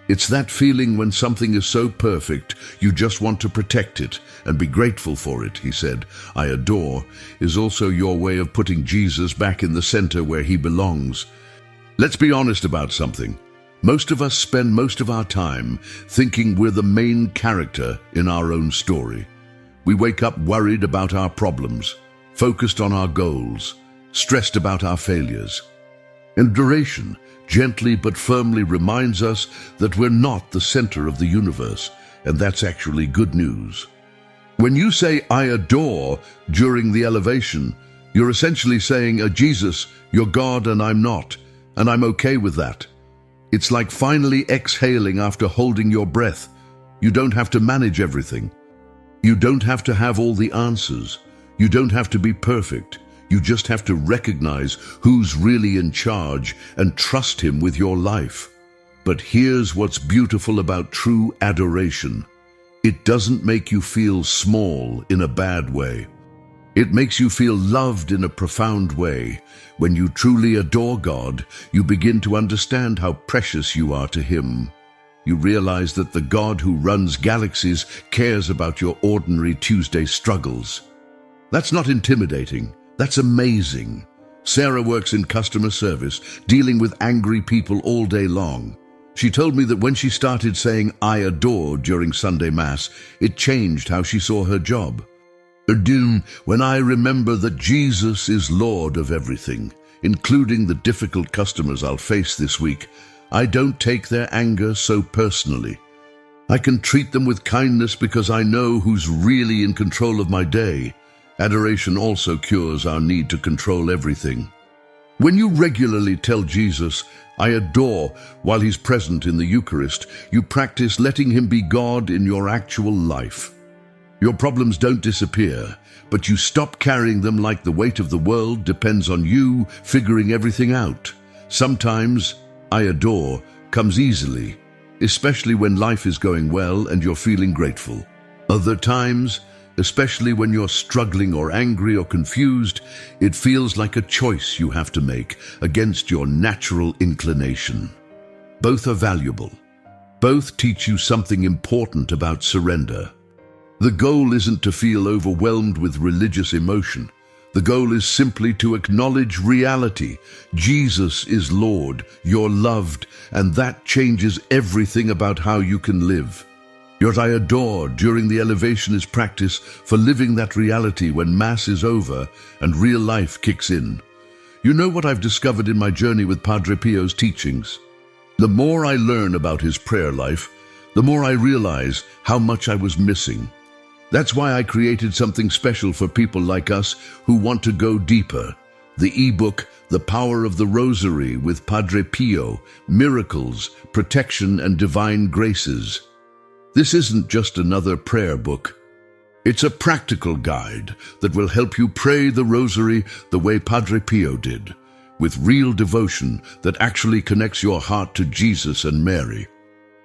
it's that feeling when something is so perfect, you just want to protect it and be grateful for it, he said. "I adore" is also your way of putting Jesus back in the center where he belongs. Let's be honest about something. Most of us spend most of our time thinking we're the main character in our own story. We wake up worried about our problems, focused on our goals, stressed about our failures. Adoration gently but firmly reminds us that we're not the center of the universe, and that's actually good news. When you say "I adore" during the elevation, you're essentially saying, "Jesus, you're God and I'm not, and I'm okay with that." It's like finally exhaling after holding your breath. You don't have to manage everything. You don't have to have all the answers. You don't have to be perfect. You just have to recognize who's really in charge and trust him with your life. But here's what's beautiful about true adoration. It doesn't make you feel small in a bad way. It makes you feel loved in a profound way. When you truly adore God, you begin to understand how precious you are to him. You realize that the God who runs galaxies cares about your ordinary Tuesday struggles. That's not intimidating. That's amazing. Sarah works in customer service, dealing with angry people all day long. She told me that when she started saying "I adore" during Sunday Mass, it changed how she saw her job. When I remember that Jesus is Lord of everything, including the difficult customers I'll face this week, I don't take their anger so personally. I can treat them with kindness because I know who's really in control of my day. Adoration also cures our need to control everything. When you regularly tell Jesus, "I adore," while he's present in the Eucharist, you practice letting him be God in your actual life. Your problems don't disappear, but you stop carrying them like the weight of the world depends on you figuring everything out. Sometimes, I adore comes easily, especially when life is going well and you're feeling grateful. Other times, especially when you're struggling or angry or confused, it feels like a choice you have to make against your natural inclination. Both are valuable. Both teach you something important about surrender. The goal isn't to feel overwhelmed with religious emotion. The goal is simply to acknowledge reality. Jesus is Lord, you're loved, and that changes everything about how you can live. What I adore during the elevation is practice for living that reality when Mass is over and real life kicks in. You know what I've discovered in my journey with Padre Pio's teachings? The more I learn about his prayer life, the more I realize how much I was missing. That's why I created something special for people like us who want to go deeper. The ebook, The Power of the Rosary with Padre Pio, Miracles, Protection and Divine Graces. This isn't just another prayer book. It's a practical guide that will help you pray the Rosary the way Padre Pio did, with real devotion that actually connects your heart to Jesus and Mary.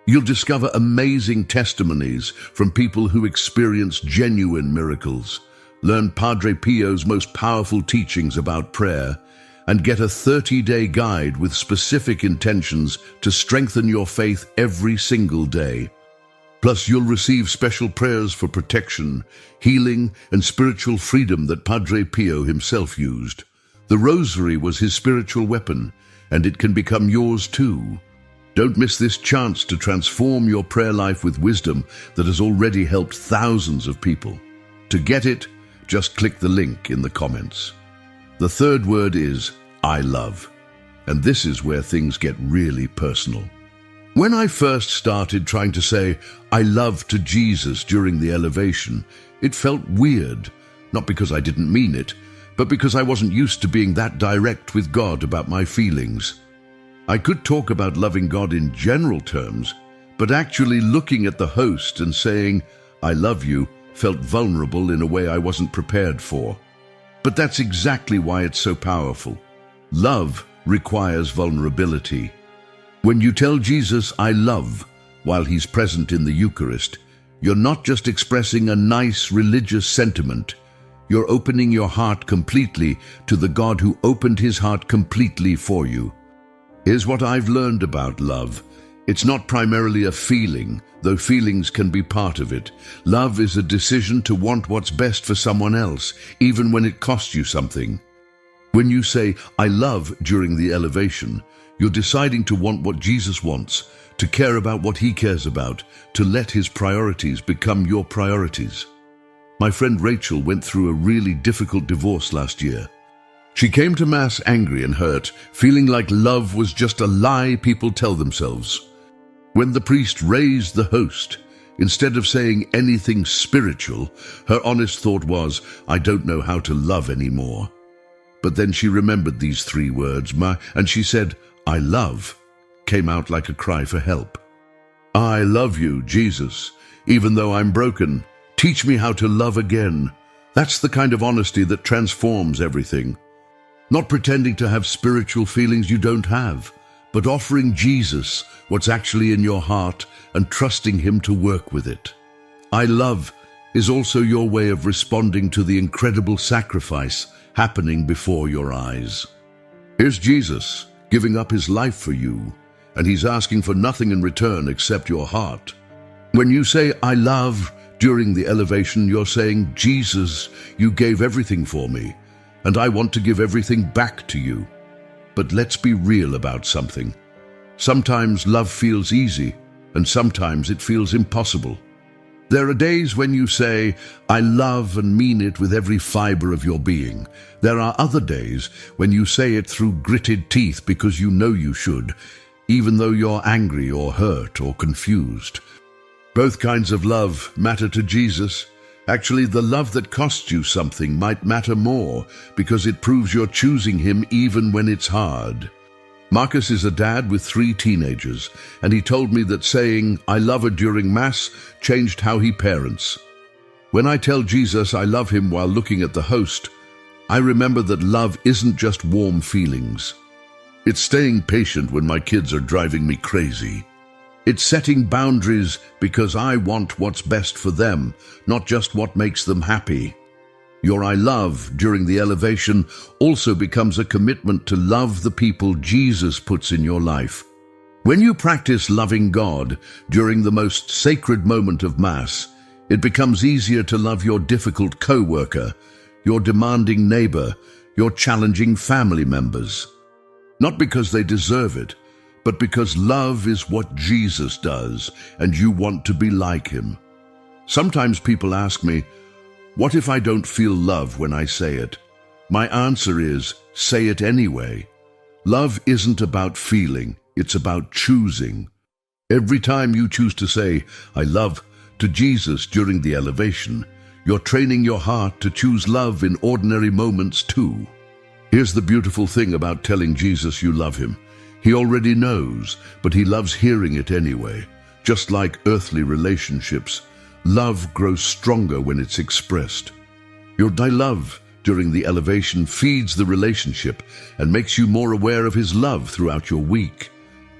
You'll discover amazing testimonies from people who experience genuine miracles, learn Padre Pio's most powerful teachings about prayer, and get a 30-day guide with specific intentions to strengthen your faith every single day. Plus, you'll receive special prayers for protection, healing, and spiritual freedom that Padre Pio himself used. The Rosary was his spiritual weapon, and it can become yours too. Don't miss this chance to transform your prayer life with wisdom that has already helped thousands of people. To get it, just click the link in the comments. The third word is I love, and this is where things get really personal. When I first started trying to say I love to Jesus during the elevation, it felt weird, not because I didn't mean it, but because I wasn't used to being that direct with God about my feelings. I could talk about loving God in general terms, but actually looking at the host and saying, I love you, felt vulnerable in a way I wasn't prepared for. But that's exactly why it's so powerful. Love requires vulnerability. When you tell Jesus, I love, while he's present in the Eucharist, you're not just expressing a nice religious sentiment. You're opening your heart completely to the God who opened his heart completely for you. Here's what I've learned about love. It's not primarily a feeling, though feelings can be part of it. Love is a decision to want what's best for someone else, even when it costs you something. When you say, I love during the elevation, you're deciding to want what Jesus wants, to care about what he cares about, to let his priorities become your priorities. My friend Rachel went through a really difficult divorce last year. She came to Mass angry and hurt, feeling like love was just a lie people tell themselves. When the priest raised the host, instead of saying anything spiritual, her honest thought was, I don't know how to love anymore. But then she remembered these 3 words, and she said, I love, came out like a cry for help. I love you, Jesus, even though I'm broken. Teach me how to love again. That's the kind of honesty that transforms everything. Not pretending to have spiritual feelings you don't have, but offering Jesus what's actually in your heart and trusting him to work with it. I love is also your way of responding to the incredible sacrifice happening before your eyes. Here's Jesus giving up his life for you, and he's asking for nothing in return except your heart. When you say, I love, during the elevation, you're saying, Jesus, you gave everything for me, and I want to give everything back to you. But let's be real about something. Sometimes love feels easy, and sometimes it feels impossible. There are days when you say, I love and mean it with every fiber of your being. There are other days when you say it through gritted teeth because you know you should, even though you're angry or hurt or confused. Both kinds of love matter to Jesus. Actually, the love that costs you something might matter more because it proves you're choosing him even when it's hard. Marcus is a dad with 3 teenagers, and he told me that saying, I love her during Mass changed how he parents. When I tell Jesus I love him while looking at the host, I remember that love isn't just warm feelings. It's staying patient when my kids are driving me crazy. It's setting boundaries because I want what's best for them, not just what makes them happy. Your I love during the elevation also becomes a commitment to love the people Jesus puts in your life. When you practice loving God during the most sacred moment of Mass, it becomes easier to love your difficult co-worker, your demanding neighbor, your challenging family members. Not because they deserve it, but because love is what Jesus does, and you want to be like him. Sometimes people ask me, what if I don't feel love when I say it? My answer is, say it anyway. Love isn't about feeling, it's about choosing. Every time you choose to say, I love, to Jesus during the elevation, you're training your heart to choose love in ordinary moments too. Here's the beautiful thing about telling Jesus you love him. He already knows, but he loves hearing it anyway. Just like earthly relationships, love grows stronger when it's expressed. Your I love during the elevation feeds the relationship and makes you more aware of his love throughout your week.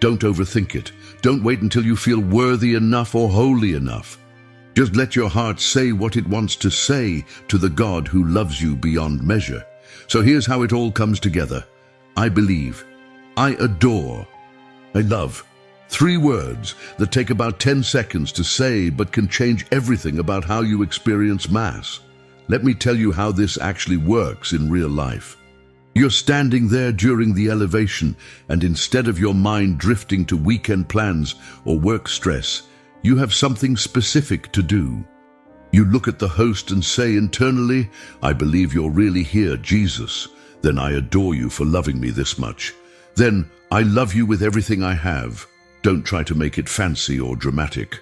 Don't overthink it. Don't wait until you feel worthy enough or holy enough. Just let your heart say what it wants to say to the God who loves you beyond measure. So here's how it all comes together. I believe. I adore. I love. 3 words that take about 10 seconds to say but can change everything about how you experience Mass. Let me tell you how this actually works in real life. You're standing there during the elevation, and instead of your mind drifting to weekend plans or work stress, you have something specific to do. You look at the host and say internally, I believe you're really here, Jesus. Then I adore you for loving me this much. Then, I love you with everything I have. Don't try to make it fancy or dramatic.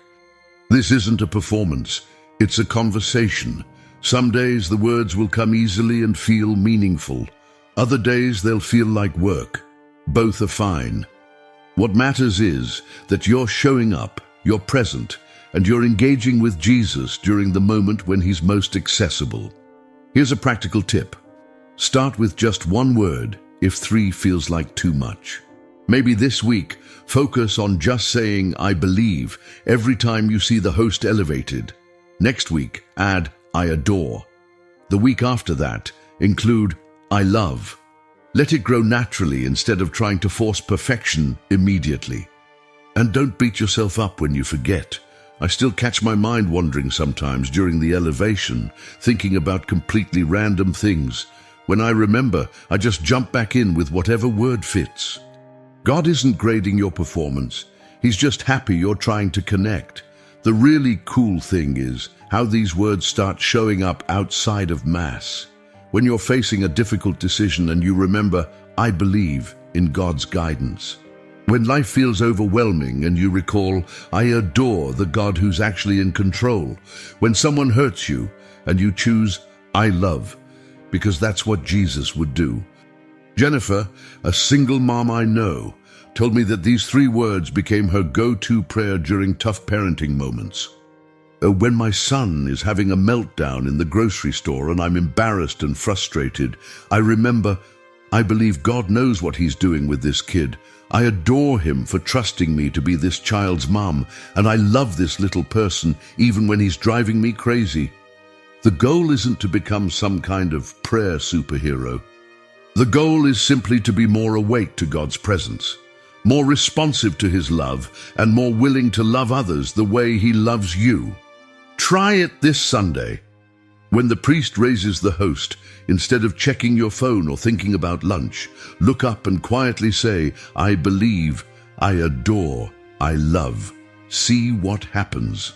This isn't a performance, it's a conversation. Some days the words will come easily and feel meaningful. Other days they'll feel like work. Both are fine. What matters is that you're showing up, you're present, and you're engaging with Jesus during the moment when he's most accessible. Here's a practical tip. Start with just 1 word if 3 feels like too much. Maybe this week, focus on just saying, I believe, every time you see the host elevated. Next week, add, I adore. The week after that, include, I love. Let it grow naturally instead of trying to force perfection immediately. And don't beat yourself up when you forget. I still catch my mind wandering sometimes during the elevation, thinking about completely random things. When I remember, I just jump back in with whatever word fits. God isn't grading your performance. He's just happy you're trying to connect. The really cool thing is how these words start showing up outside of Mass. When you're facing a difficult decision and you remember, I believe in God's guidance. When life feels overwhelming and you recall, I adore the God who's actually in control. When someone hurts you and you choose, I love, because that's what Jesus would do. Jennifer, a single mom I know, told me that these 3 words became her go-to prayer during tough parenting moments. When my son is having a meltdown in the grocery store and I'm embarrassed and frustrated, I remember, I believe God knows what he's doing with this kid. I adore him for trusting me to be this child's mom, and I love this little person even when he's driving me crazy. The goal isn't to become some kind of prayer superhero. The goal is simply to be more awake to God's presence, more responsive to his love, and more willing to love others the way he loves you. Try it this Sunday. When the priest raises the host, instead of checking your phone or thinking about lunch, look up and quietly say, I believe, I adore, I love. See what happens.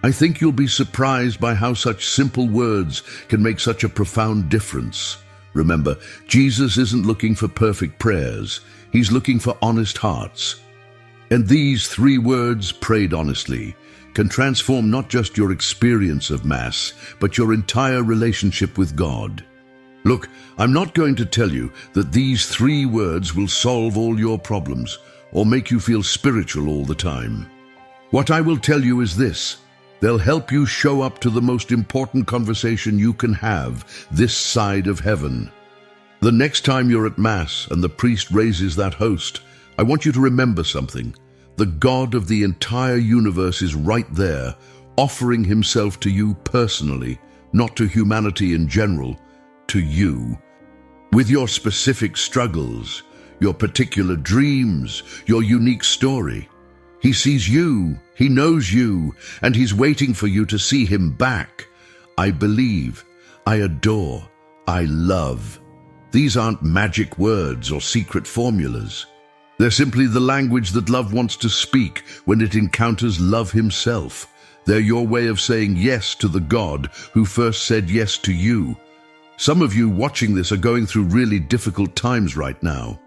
I think you'll be surprised by how such simple words can make such a profound difference. Remember, Jesus isn't looking for perfect prayers. He's looking for honest hearts. And these 3 words, prayed honestly, can transform not just your experience of Mass, but your entire relationship with God. Look, I'm not going to tell you that these 3 words will solve all your problems or make you feel spiritual all the time. What I will tell you is this: They'll help you show up to the most important conversation you can have this side of heaven. The next time you're at Mass and the priest raises that host, I want you to remember something. The God of the entire universe is right there, offering himself to you personally, not to humanity in general, to you. With your specific struggles, your particular dreams, your unique story. He sees you, he knows you, and he's waiting for you to see him back. I believe, I adore, I love. These aren't magic words or secret formulas. They're simply the language that love wants to speak when it encounters love himself. They're your way of saying yes to the God who first said yes to you. Some of you watching this are going through really difficult times right now.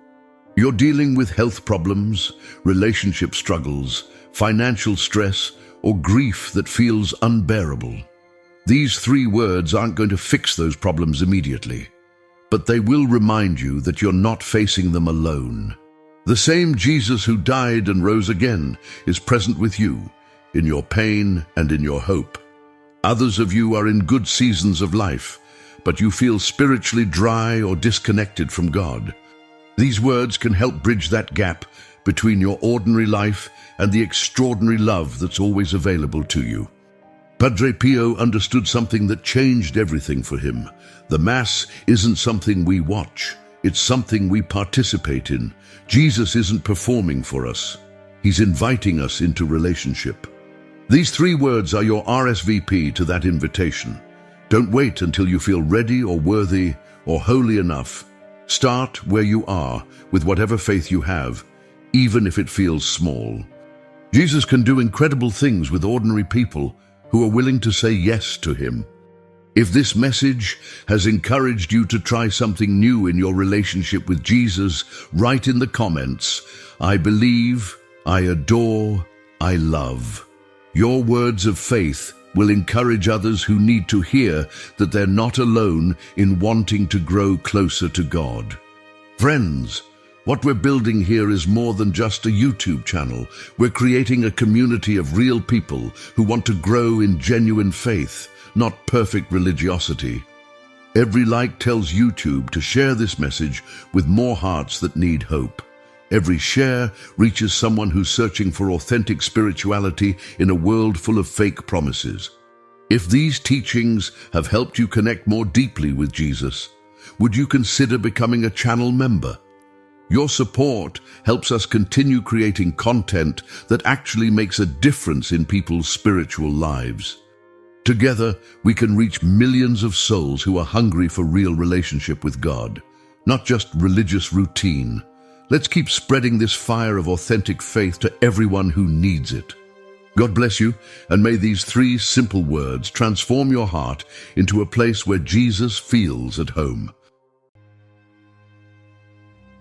You're dealing with health problems, relationship struggles, financial stress, or grief that feels unbearable. These 3 words aren't going to fix those problems immediately, but they will remind you that you're not facing them alone. The same Jesus who died and rose again is present with you, in your pain and in your hope. Others of you are in good seasons of life, but you feel spiritually dry or disconnected from God. These words can help bridge that gap between your ordinary life and the extraordinary love that's always available to you. Padre Pio understood something that changed everything for him. The Mass isn't something we watch, it's something we participate in. Jesus isn't performing for us, he's inviting us into relationship. These 3 words are your RSVP to that invitation. Don't wait until you feel ready or worthy or holy enough. Start where you are with whatever faith you have, even if it feels small. Jesus can do incredible things with ordinary people who are willing to say yes to him. If this message has encouraged you to try something new in your relationship with Jesus, write in the comments, I believe, I adore, I love. Your words of faith will encourage others who need to hear that they're not alone in wanting to grow closer to God. Friends, what we're building here is more than just a YouTube channel. We're creating a community of real people who want to grow in genuine faith, not perfect religiosity. Every like tells YouTube to share this message with more hearts that need hope. Every share reaches someone who's searching for authentic spirituality in a world full of fake promises. If these teachings have helped you connect more deeply with Jesus, would you consider becoming a channel member? Your support helps us continue creating content that actually makes a difference in people's spiritual lives. Together, we can reach millions of souls who are hungry for real relationship with God, not just religious routine. Let's keep spreading this fire of authentic faith to everyone who needs it. God bless you, and may these 3 simple words transform your heart into a place where Jesus feels at home.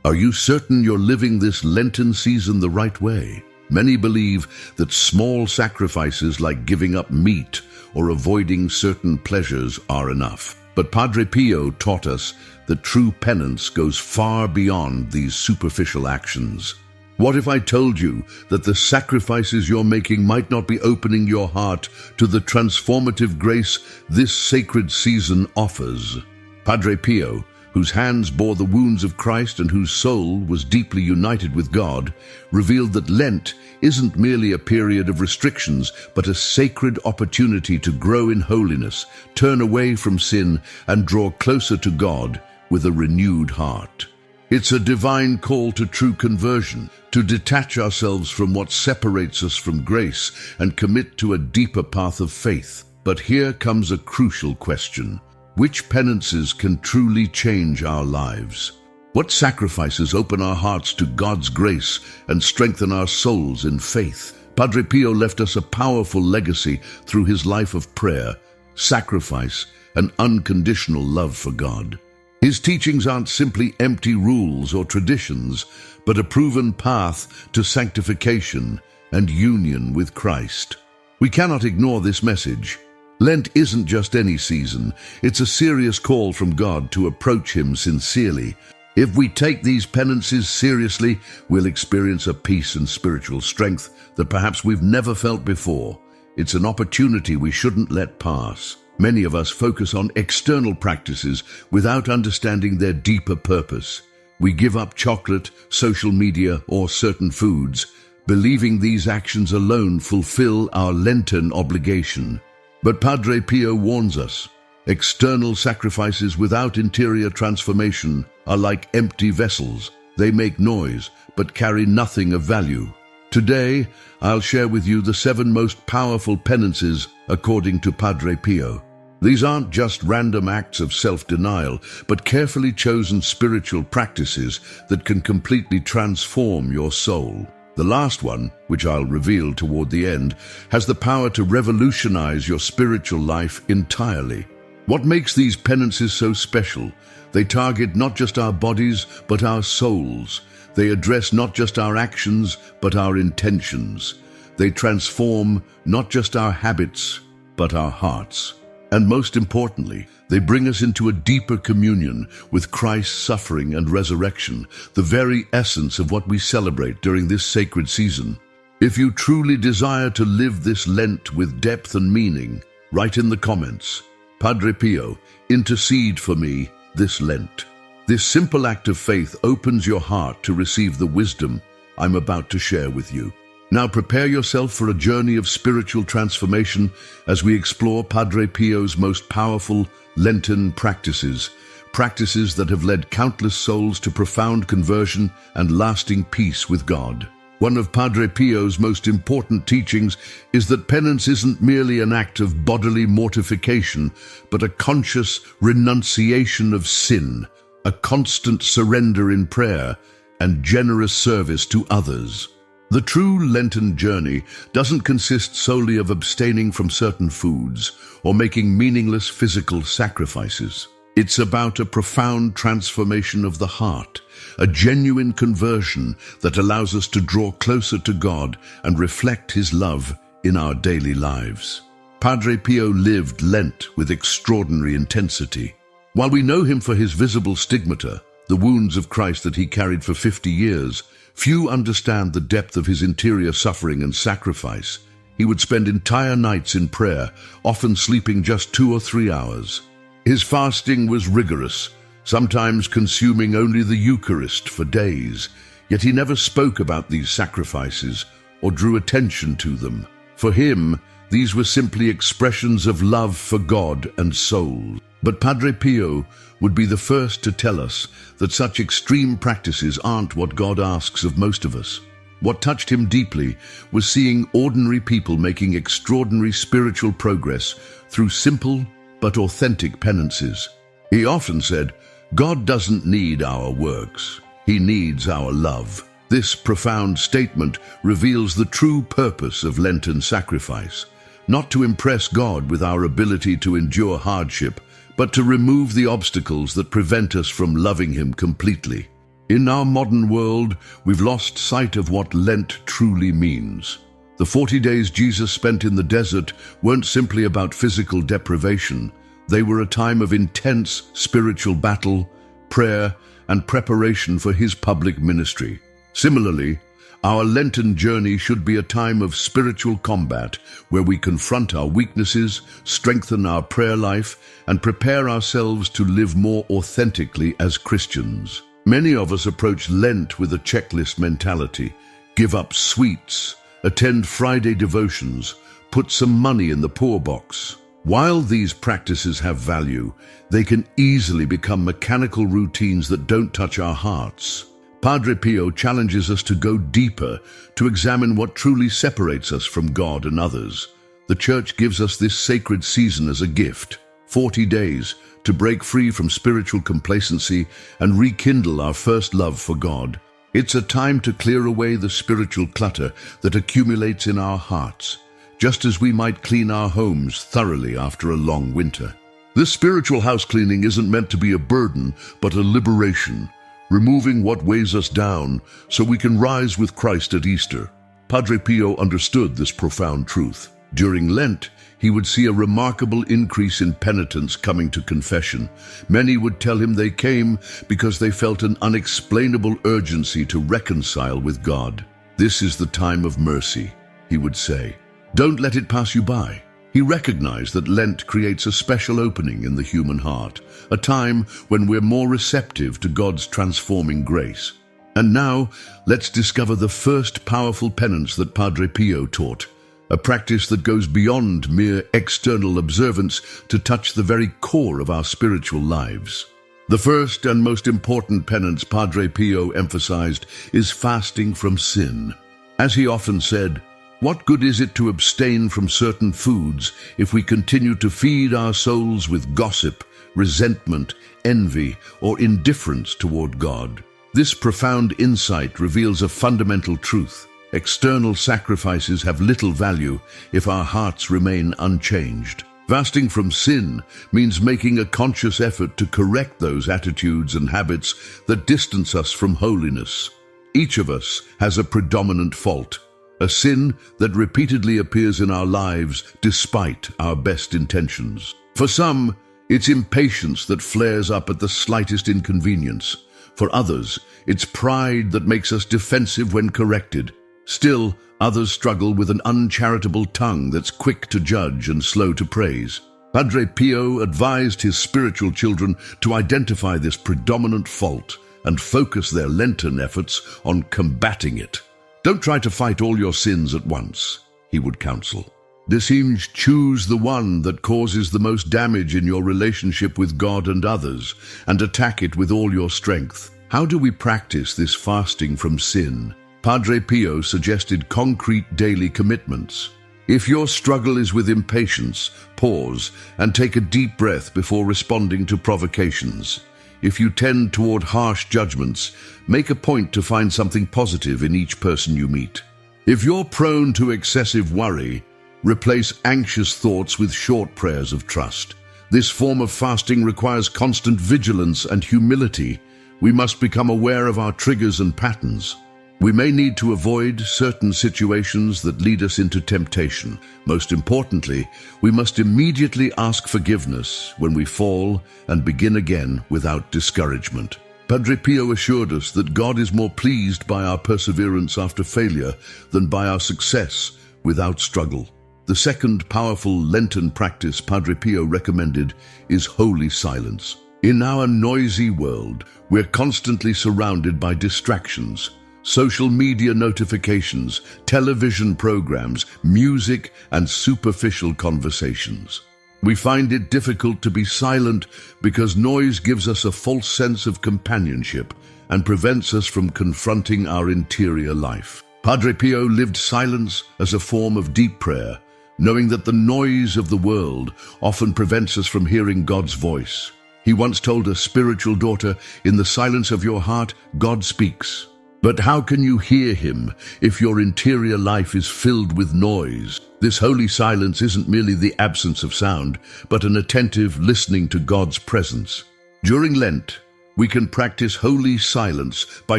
Are you certain you're living this Lenten season the right way? Many believe that small sacrifices like giving up meat or avoiding certain pleasures are enough. But Padre Pio taught us that true penance goes far beyond these superficial actions. What if I told you that the sacrifices you're making might not be opening your heart to the transformative grace this sacred season offers? Padre Pio, whose hands bore the wounds of Christ and whose soul was deeply united with God, revealed that Lent isn't merely a period of restrictions, but a sacred opportunity to grow in holiness, turn away from sin, and draw closer to God with a renewed heart. It's a divine call to true conversion, to detach ourselves from what separates us from grace and commit to a deeper path of faith. But here comes a crucial question. Which penances can truly change our lives? What sacrifices open our hearts to God's grace and strengthen our souls in faith? Padre Pio left us a powerful legacy through his life of prayer, sacrifice, and unconditional love for God. His teachings aren't simply empty rules or traditions, but a proven path to sanctification and union with Christ. We cannot ignore this message. Lent isn't just any season, it's a serious call from God to approach him sincerely. If we take these penances seriously, we'll experience a peace and spiritual strength that perhaps we've never felt before. It's an opportunity we shouldn't let pass. Many of us focus on external practices without understanding their deeper purpose. We give up chocolate, social media, or certain foods, believing these actions alone fulfill our Lenten obligation. But Padre Pio warns us, external sacrifices without interior transformation are like empty vessels. They make noise, but carry nothing of value. Today, I'll share with you the 7 most powerful penances according to Padre Pio. These aren't just random acts of self-denial, but carefully chosen spiritual practices that can completely transform your soul. The last one, which I'll reveal toward the end, has the power to revolutionize your spiritual life entirely. What makes these penances so special? They target not just our bodies, but our souls. They address not just our actions, but our intentions. They transform not just our habits, but our hearts. And most importantly, they bring us into a deeper communion with Christ's suffering and resurrection, the very essence of what we celebrate during this sacred season. If you truly desire to live this Lent with depth and meaning, write in the comments, Padre Pio, intercede for me this Lent. This simple act of faith opens your heart to receive the wisdom I'm about to share with you. Now prepare yourself for a journey of spiritual transformation as we explore Padre Pio's most powerful Lenten practices that have led countless souls to profound conversion and lasting peace with God. One of Padre Pio's most important teachings is that penance isn't merely an act of bodily mortification, but a conscious renunciation of sin, a constant surrender in prayer, and generous service to others. The true Lenten journey doesn't consist solely of abstaining from certain foods or making meaningless physical sacrifices. It's about a profound transformation of the heart, a genuine conversion that allows us to draw closer to God and reflect His love in our daily lives. Padre Pio lived Lent with extraordinary intensity. While we know him for his visible stigmata, the wounds of Christ that he carried for 50 years, few understand the depth of his interior suffering and sacrifice. He would spend entire nights in prayer, often sleeping just 2 or 3 hours. His fasting was rigorous, sometimes consuming only the Eucharist for days, yet he never spoke about these sacrifices or drew attention to them. For him, these were simply expressions of love for God and soul. But Padre Pio would be the first to tell us that such extreme practices aren't what God asks of most of us. What touched him deeply was seeing ordinary people making extraordinary spiritual progress through simple but authentic penances. He often said, God doesn't need our works, He needs our love. This profound statement reveals the true purpose of Lenten sacrifice, not to impress God with our ability to endure hardship, but to remove the obstacles that prevent us from loving Him completely. In our modern world, we've lost sight of what Lent truly means. The 40 days Jesus spent in the desert weren't simply about physical deprivation. They were a time of intense spiritual battle, prayer, and preparation for His public ministry. Similarly, our Lenten journey should be a time of spiritual combat where we confront our weaknesses, strengthen our prayer life, and prepare ourselves to live more authentically as Christians. Many of us approach Lent with a checklist mentality: give up sweets, attend Friday devotions, put some money in the poor box. While these practices have value, they can easily become mechanical routines that don't touch our hearts. Padre Pio challenges us to go deeper, to examine what truly separates us from God and others. The Church gives us this sacred season as a gift, 40 days, to break free from spiritual complacency and rekindle our first love for God. It's a time to clear away the spiritual clutter that accumulates in our hearts, just as we might clean our homes thoroughly after a long winter. This spiritual house cleaning isn't meant to be a burden, but a liberation, removing what weighs us down so we can rise with Christ at Easter. Padre Pio understood this profound truth. During Lent, he would see a remarkable increase in penitents coming to confession. Many would tell him they came because they felt an unexplainable urgency to reconcile with God. This is the time of mercy, he would say. Don't let it pass you by. He recognized that Lent creates a special opening in the human heart, a time when we're more receptive to God's transforming grace. And now, let's discover the first powerful penance that Padre Pio taught, a practice that goes beyond mere external observance to touch the very core of our spiritual lives. The first and most important penance Padre Pio emphasized is fasting from sin. As he often said, "What good is it to abstain from certain foods if we continue to feed our souls with gossip, resentment, envy, or indifference toward God?" This profound insight reveals a fundamental truth. External sacrifices have little value if our hearts remain unchanged. Fasting from sin means making a conscious effort to correct those attitudes and habits that distance us from holiness. Each of us has a predominant fault, a sin that repeatedly appears in our lives despite our best intentions. For some, it's impatience that flares up at the slightest inconvenience. For others, it's pride that makes us defensive when corrected. Still, others struggle with an uncharitable tongue that's quick to judge and slow to praise. Padre Pio advised his spiritual children to identify this predominant fault and focus their Lenten efforts on combating it. Don't try to fight all your sins at once, he would counsel. Instead, choose the one that causes the most damage in your relationship with God and others, and attack it with all your strength. How do we practice this fasting from sin? Padre Pio suggested concrete daily commitments. If your struggle is with impatience, pause and take a deep breath before responding to provocations. If you tend toward harsh judgments, make a point to find something positive in each person you meet. If you're prone to excessive worry, replace anxious thoughts with short prayers of trust. This form of fasting requires constant vigilance and humility. We must become aware of our triggers and patterns. We may need to avoid certain situations that lead us into temptation. Most importantly, we must immediately ask forgiveness when we fall and begin again without discouragement. Padre Pio assured us that God is more pleased by our perseverance after failure than by our success without struggle. The second powerful Lenten practice Padre Pio recommended is holy silence. In our noisy world, we're constantly surrounded by distractions. Social media notifications, television programs, music, and superficial conversations. We find it difficult to be silent because noise gives us a false sense of companionship and prevents us from confronting our interior life. Padre Pio lived silence as a form of deep prayer, knowing that the noise of the world often prevents us from hearing God's voice. He once told a spiritual daughter, "In the silence of your heart, God speaks." But how can you hear him if your interior life is filled with noise? This holy silence isn't merely the absence of sound, but an attentive listening to God's presence. During Lent, we can practice holy silence by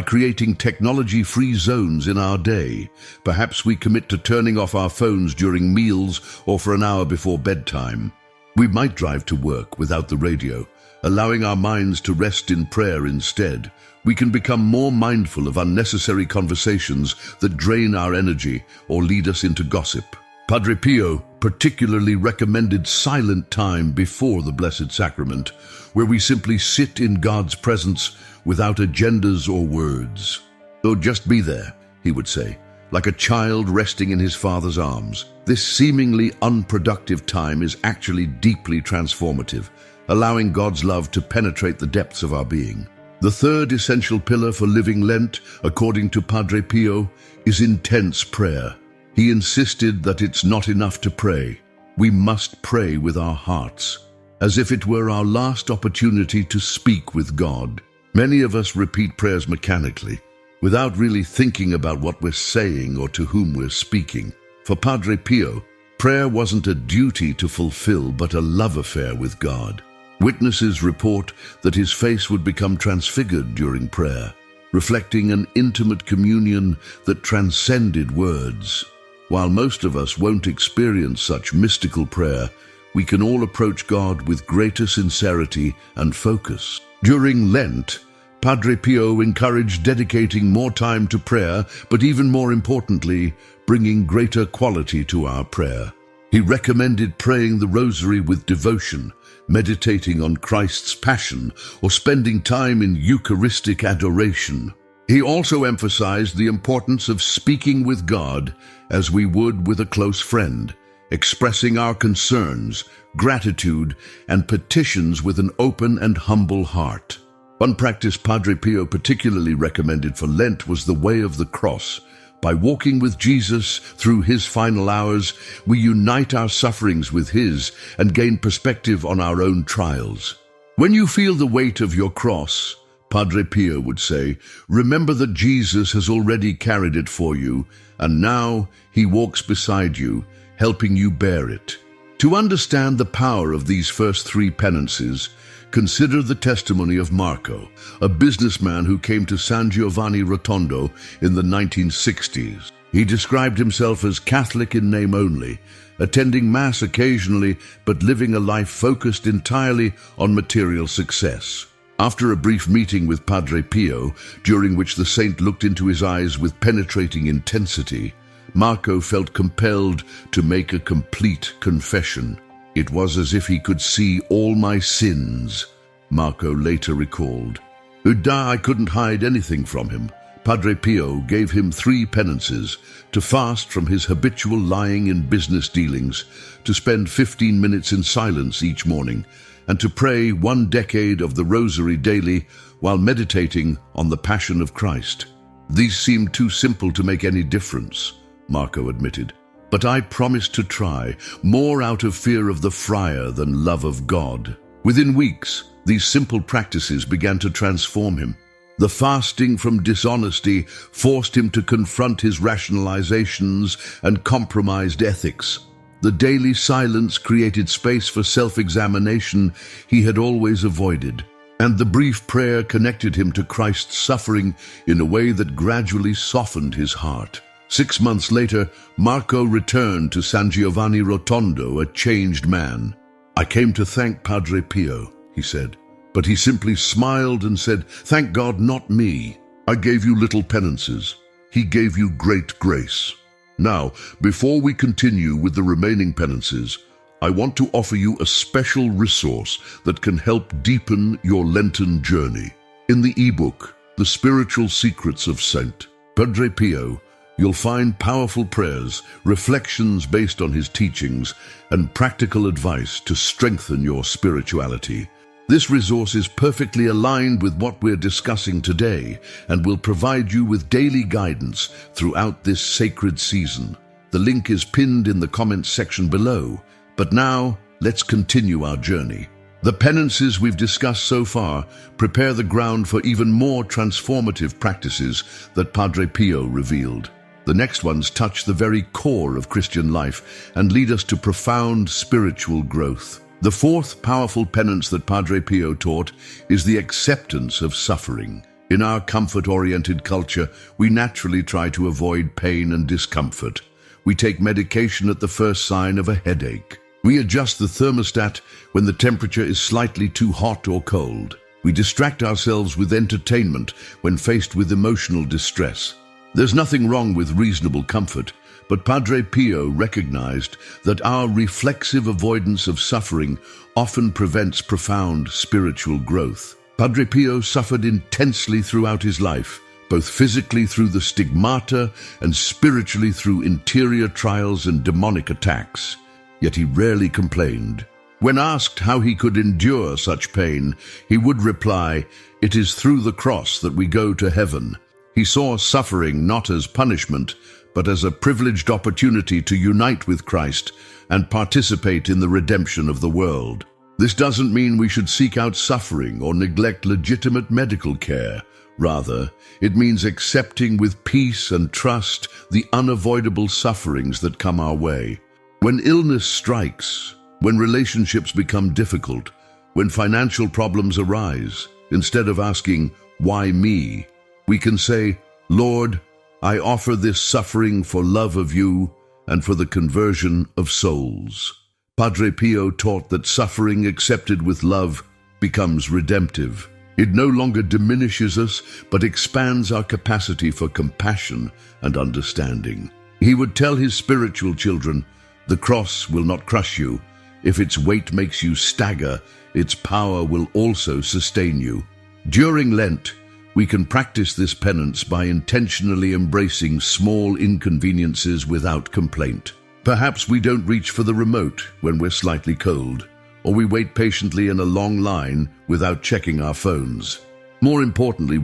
creating technology-free zones in our day. Perhaps we commit to turning off our phones during meals or for an hour before bedtime. We might drive to work without the radio, allowing our minds to rest in prayer instead. We can become more mindful of unnecessary conversations that drain our energy or lead us into gossip. Padre Pio particularly recommended silent time before the Blessed Sacrament, where we simply sit in God's presence without agendas or words. "Oh, just be there," he would say, like a child resting in his father's arms. This seemingly unproductive time is actually deeply transformative, allowing God's love to penetrate the depths of our being. The third essential pillar for living Lent, according to Padre Pio, is intense prayer. He insisted that it's not enough to pray. We must pray with our hearts, as if it were our last opportunity to speak with God. Many of us repeat prayers mechanically, without really thinking about what we're saying or to whom we're speaking. For Padre Pio, prayer wasn't a duty to fulfill, but a love affair with God. Witnesses report that his face would become transfigured during prayer, reflecting an intimate communion that transcended words. While most of us won't experience such mystical prayer, we can all approach God with greater sincerity and focus. During Lent, Padre Pio encouraged dedicating more time to prayer, but even more importantly, bringing greater quality to our prayer. He recommended praying the rosary with devotion, meditating on Christ's passion, or spending time in Eucharistic adoration. He also emphasized the importance of speaking with God as we would with a close friend, expressing our concerns, gratitude, and petitions with an open and humble heart. One practice Padre Pio particularly recommended for Lent was the way of the cross. By walking with Jesus through his final hours, we unite our sufferings with his and gain perspective on our own trials. When you feel the weight of your cross, Padre Pio would say, remember that Jesus has already carried it for you, and now he walks beside you, helping you bear it. To understand the power of these first three penances, consider the testimony of Marco, a businessman who came to San Giovanni Rotondo in the 1960s. He described himself as Catholic in name only, attending Mass occasionally, but living a life focused entirely on material success. After a brief meeting with Padre Pio, during which the saint looked into his eyes with penetrating intensity, Marco felt compelled to make a complete confession. It was as if he could see all my sins, Marco later recalled. I couldn't hide anything from him. Padre Pio gave him 3 penances: to fast from his habitual lying in business dealings, to spend 15 minutes in silence each morning, and to pray 1 decade of the Rosary daily while meditating on the Passion of Christ. These seemed too simple to make any difference, Marco admitted. But I promised to try, more out of fear of the friar than love of God. Within weeks, these simple practices began to transform him. The fasting from dishonesty forced him to confront his rationalizations and compromised ethics. The daily silence created space for self-examination he had always avoided. And the brief prayer connected him to Christ's suffering in a way that gradually softened his heart. 6 months later, Marco returned to San Giovanni Rotondo, a changed man. I came to thank Padre Pio, he said, but he simply smiled and said, thank God, not me. I gave you little penances. He gave you great grace. Now, before we continue with the remaining penances, I want to offer you a special resource that can help deepen your Lenten journey. In the ebook, The Spiritual Secrets of Saint Padre Pio, you'll find powerful prayers, reflections based on his teachings, and practical advice to strengthen your spirituality. This resource is perfectly aligned with what we're discussing today and will provide you with daily guidance throughout this sacred season. The link is pinned in the comments section below. But now, let's continue our journey. The penances we've discussed so far prepare the ground for even more transformative practices that Padre Pio revealed. The next ones touch the very core of Christian life and lead us to profound spiritual growth. The fourth powerful penance that Padre Pio taught is the acceptance of suffering. In our comfort-oriented culture, we naturally try to avoid pain and discomfort. We take medication at the first sign of a headache. We adjust the thermostat when the temperature is slightly too hot or cold. We distract ourselves with entertainment when faced with emotional distress. There's nothing wrong with reasonable comfort, but Padre Pio recognized that our reflexive avoidance of suffering often prevents profound spiritual growth. Padre Pio suffered intensely throughout his life, both physically through the stigmata and spiritually through interior trials and demonic attacks. Yet he rarely complained. When asked how he could endure such pain, he would reply, "It is through the cross that we go to heaven." He saw suffering not as punishment, but as a privileged opportunity to unite with Christ and participate in the redemption of the world. This doesn't mean we should seek out suffering or neglect legitimate medical care. Rather, it means accepting with peace and trust the unavoidable sufferings that come our way. When illness strikes, when relationships become difficult, when financial problems arise, instead of asking, "Why me?" we can say, "Lord, I offer this suffering for love of you and for the conversion of souls." Padre Pio taught that suffering accepted with love becomes redemptive. It no longer diminishes us, but expands our capacity for compassion and understanding. He would tell his spiritual children, "The cross will not crush you. If its weight makes you stagger, its power will also sustain you." During Lent, we can practice this penance by intentionally embracing small inconveniences without complaint. Perhaps we don't reach for the remote when we're slightly cold, or we wait patiently in a long line without checking our phones. More importantly,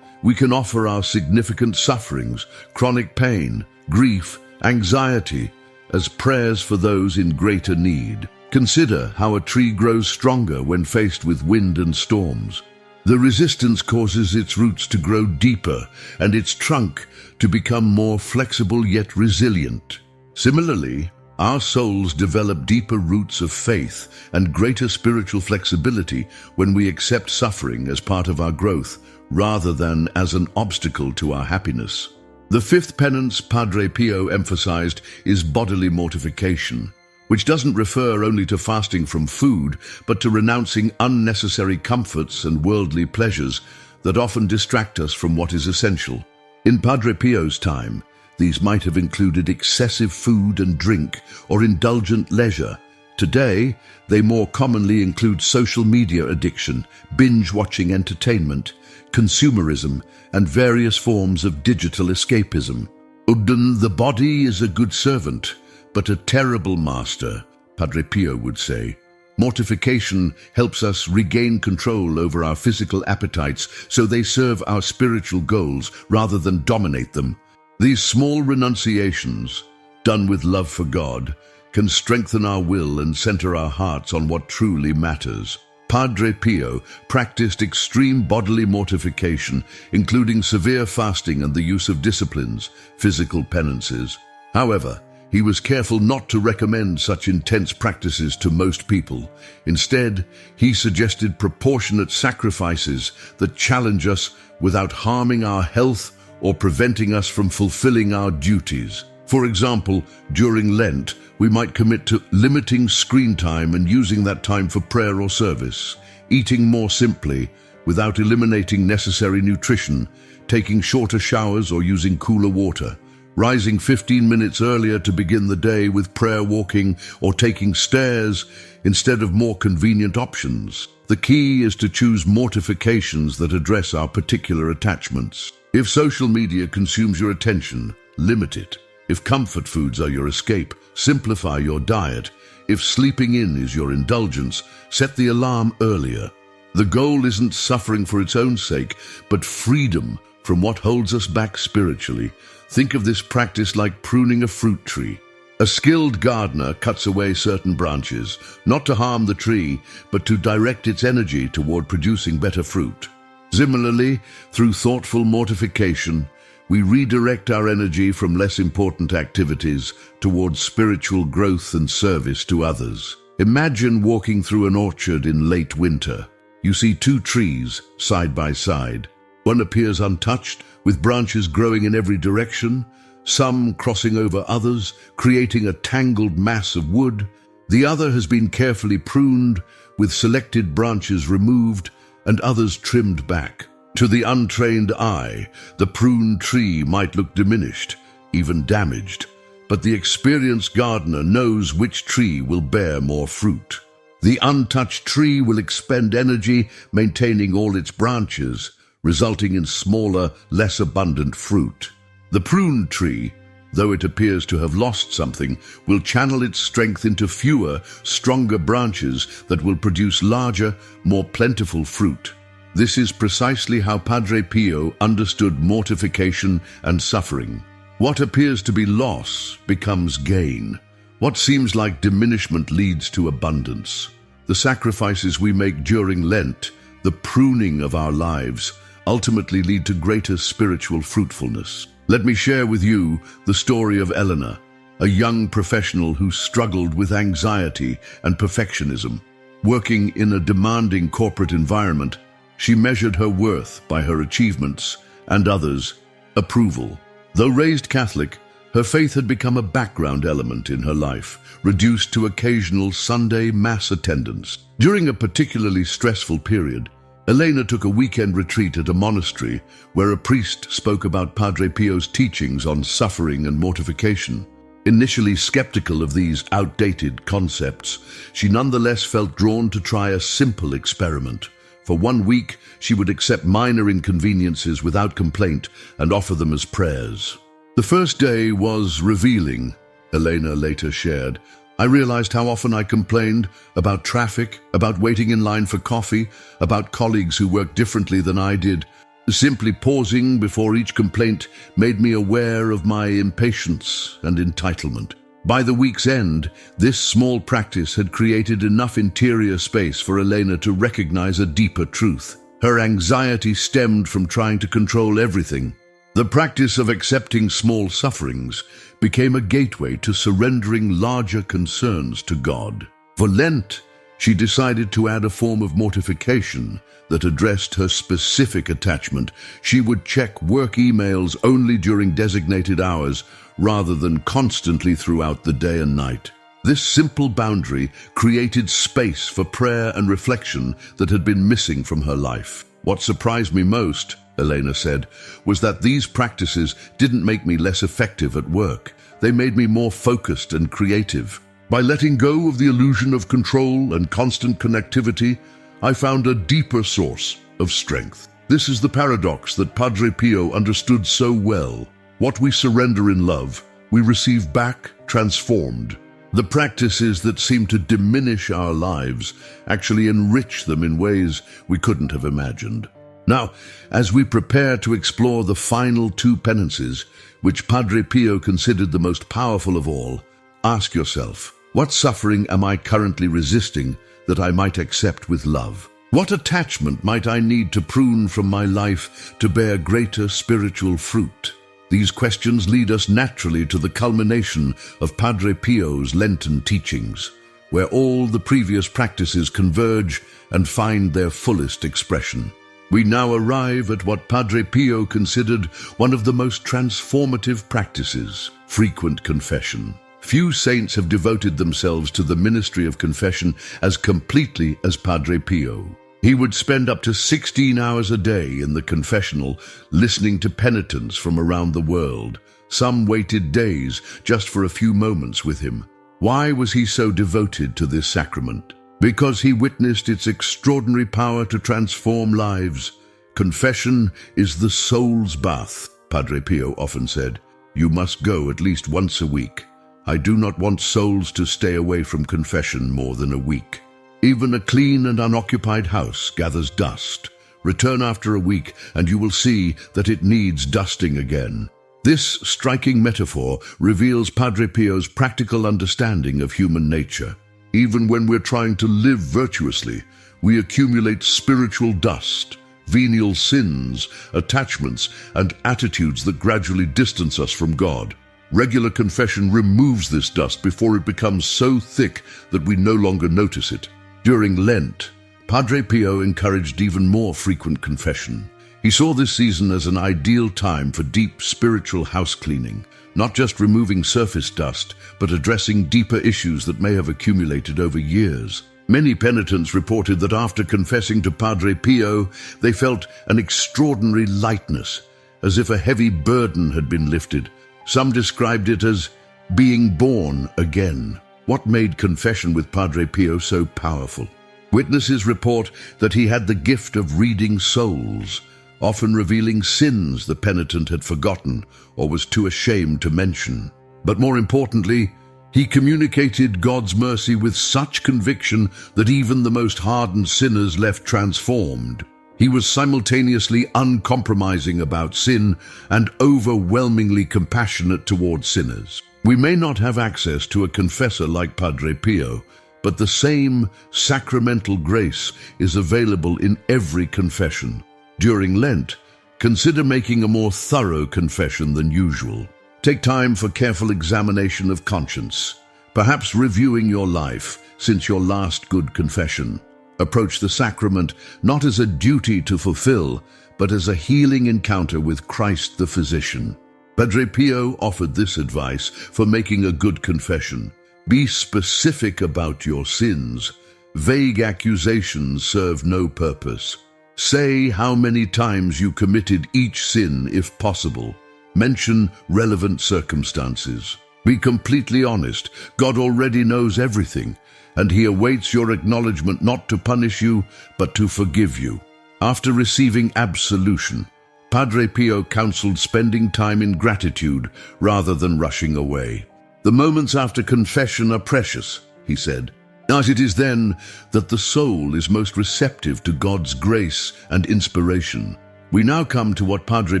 we can offer our significant sufferings, chronic pain, grief, anxiety, as prayers for those in greater need. Consider how a tree grows stronger when faced with wind and storms. The resistance causes its roots to grow deeper and its trunk to become more flexible yet resilient. Similarly, our souls develop deeper roots of faith and greater spiritual flexibility when we accept suffering as part of our growth rather than as an obstacle to our happiness. The fifth penance Padre Pio emphasized is bodily mortification, which doesn't refer only to fasting from food, but to renouncing unnecessary comforts and worldly pleasures that often distract us from what is essential. In Padre Pio's time, these might have included excessive food and drink or indulgent leisure. Today, they more commonly include social media addiction, binge-watching entertainment, consumerism, and various forms of digital escapism. The body is a good servant, but a terrible master, Padre Pio would say. Mortification helps us regain control over our physical appetites so they serve our spiritual goals rather than dominate them. These small renunciations, done with love for God, can strengthen our will and center our hearts on what truly matters. Padre Pio practiced extreme bodily mortification, including severe fasting and the use of disciplines, physical penances. However, he was careful not to recommend such intense practices to most people. Instead, he suggested proportionate sacrifices that challenge us without harming our health or preventing us from fulfilling our duties. For example, during Lent, we might commit to limiting screen time and using that time for prayer or service, eating more simply without eliminating necessary nutrition, taking shorter showers or using cooler water, rising 15 minutes earlier to begin the day with prayer walking or taking stairs instead of more convenient options. The key is to choose mortifications that address our particular attachments. If social media consumes your attention, limit it. If comfort foods are your escape, simplify your diet. If sleeping in is your indulgence, set the alarm earlier. The goal isn't suffering for its own sake, but freedom from what holds us back spiritually. Think of this practice like pruning a fruit tree. A skilled gardener cuts away certain branches, not to harm the tree, but to direct its energy toward producing better fruit. Similarly, through thoughtful mortification, we redirect our energy from less important activities towards spiritual growth and service to others. Imagine walking through an orchard in late winter. You see two trees side by side. One appears untouched, with branches growing in every direction, some crossing over others, creating a tangled mass of wood. The other has been carefully pruned, with selected branches removed and others trimmed back. To the untrained eye, the pruned tree might look diminished, even damaged, but the experienced gardener knows which tree will bear more fruit. The untouched tree will expend energy maintaining all its branches, resulting in smaller, less abundant fruit. The pruned tree, though it appears to have lost something, will channel its strength into fewer, stronger branches that will produce larger, more plentiful fruit. This is precisely how Padre Pio understood mortification and suffering. What appears to be loss becomes gain. What seems like diminishment leads to abundance. The sacrifices we make during Lent, the pruning of our lives, ultimately lead to greater spiritual fruitfulness. Let me share with you the story of Eleanor, a young professional who struggled with anxiety and perfectionism. Working in a demanding corporate environment, she measured her worth by her achievements and others' approval. Though raised Catholic, her faith had become a background element in her life, reduced to occasional Sunday Mass attendance. During a particularly stressful period, Elena took a weekend retreat at a monastery where a priest spoke about Padre Pio's teachings on suffering and mortification. Initially skeptical of these outdated concepts, she nonetheless felt drawn to try a simple experiment. For 1 week, she would accept minor inconveniences without complaint and offer them as prayers. The first day was revealing, Elena later shared. I realized how often I complained about traffic, about waiting in line for coffee, about colleagues who worked differently than I did. Simply pausing before each complaint made me aware of my impatience and entitlement. By the week's end, this small practice had created enough interior space for Elena to recognize a deeper truth. Her anxiety stemmed from trying to control everything. The practice of accepting small sufferings became a gateway to surrendering larger concerns to God. For Lent, she decided to add a form of mortification that addressed her specific attachment. She would check work emails only during designated hours rather than constantly throughout the day and night. This simple boundary created space for prayer and reflection that had been missing from her life. What surprised me most, Elena said, was that these practices didn't make me less effective at work. They made me more focused and creative. By letting go of the illusion of control and constant connectivity, I found a deeper source of strength. This is the paradox that Padre Pio understood so well. What we surrender in love, we receive back transformed. The practices that seem to diminish our lives actually enrich them in ways we couldn't have imagined. Now, as we prepare to explore the final 2 penances, which Padre Pio considered the most powerful of all, ask yourself, what suffering am I currently resisting that I might accept with love? What attachment might I need to prune from my life to bear greater spiritual fruit? These questions lead us naturally to the culmination of Padre Pio's Lenten teachings, where all the previous practices converge and find their fullest expression. We now arrive at what Padre Pio considered one of the most transformative practices, frequent confession. Few saints have devoted themselves to the ministry of confession as completely as Padre Pio. He would spend up to 16 hours a day in the confessional, listening to penitents from around the world. Some waited days just for a few moments with him. Why was he so devoted to this sacrament? Because he witnessed its extraordinary power to transform lives. Confession is the soul's bath, Padre Pio often said. You must go at least once a week. I do not want souls to stay away from confession more than a week. Even a clean and unoccupied house gathers dust. Return after a week and you will see that it needs dusting again. This striking metaphor reveals Padre Pio's practical understanding of human nature. Even when we're trying to live virtuously, we accumulate spiritual dust, venial sins, attachments, and attitudes that gradually distance us from God. Regular confession removes this dust before it becomes so thick that we no longer notice it. During Lent, Padre Pio encouraged even more frequent confession. He saw this season as an ideal time for deep spiritual house cleaning, not just removing surface dust, but addressing deeper issues that may have accumulated over years. Many penitents reported that after confessing to Padre Pio, they felt an extraordinary lightness, as if a heavy burden had been lifted. Some described it as being born again. What made confession with Padre Pio so powerful? Witnesses report that he had the gift of reading souls, often revealing sins the penitent had forgotten or was too ashamed to mention. But more importantly, he communicated God's mercy with such conviction that even the most hardened sinners left transformed. He was simultaneously uncompromising about sin and overwhelmingly compassionate toward sinners. We may not have access to a confessor like Padre Pio, but the same sacramental grace is available in every confession. During Lent, consider making a more thorough confession than usual. Take time for careful examination of conscience, perhaps reviewing your life since your last good confession. Approach the sacrament not as a duty to fulfill, but as a healing encounter with Christ the physician. Padre Pio offered this advice for making a good confession. Be specific about your sins. Vague accusations serve no purpose. Say how many times you committed each sin if possible. Mention relevant circumstances. Be completely honest. God already knows everything, and He awaits your acknowledgement not to punish you, but to forgive you. After receiving absolution, Padre Pio counseled spending time in gratitude rather than rushing away. The moments after confession are precious, he said, as it is then that the soul is most receptive to God's grace and inspiration. We now come to what Padre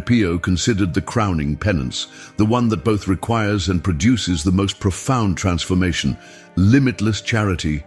Pio considered the crowning penance, the one that both requires and produces the most profound transformation: limitless charity.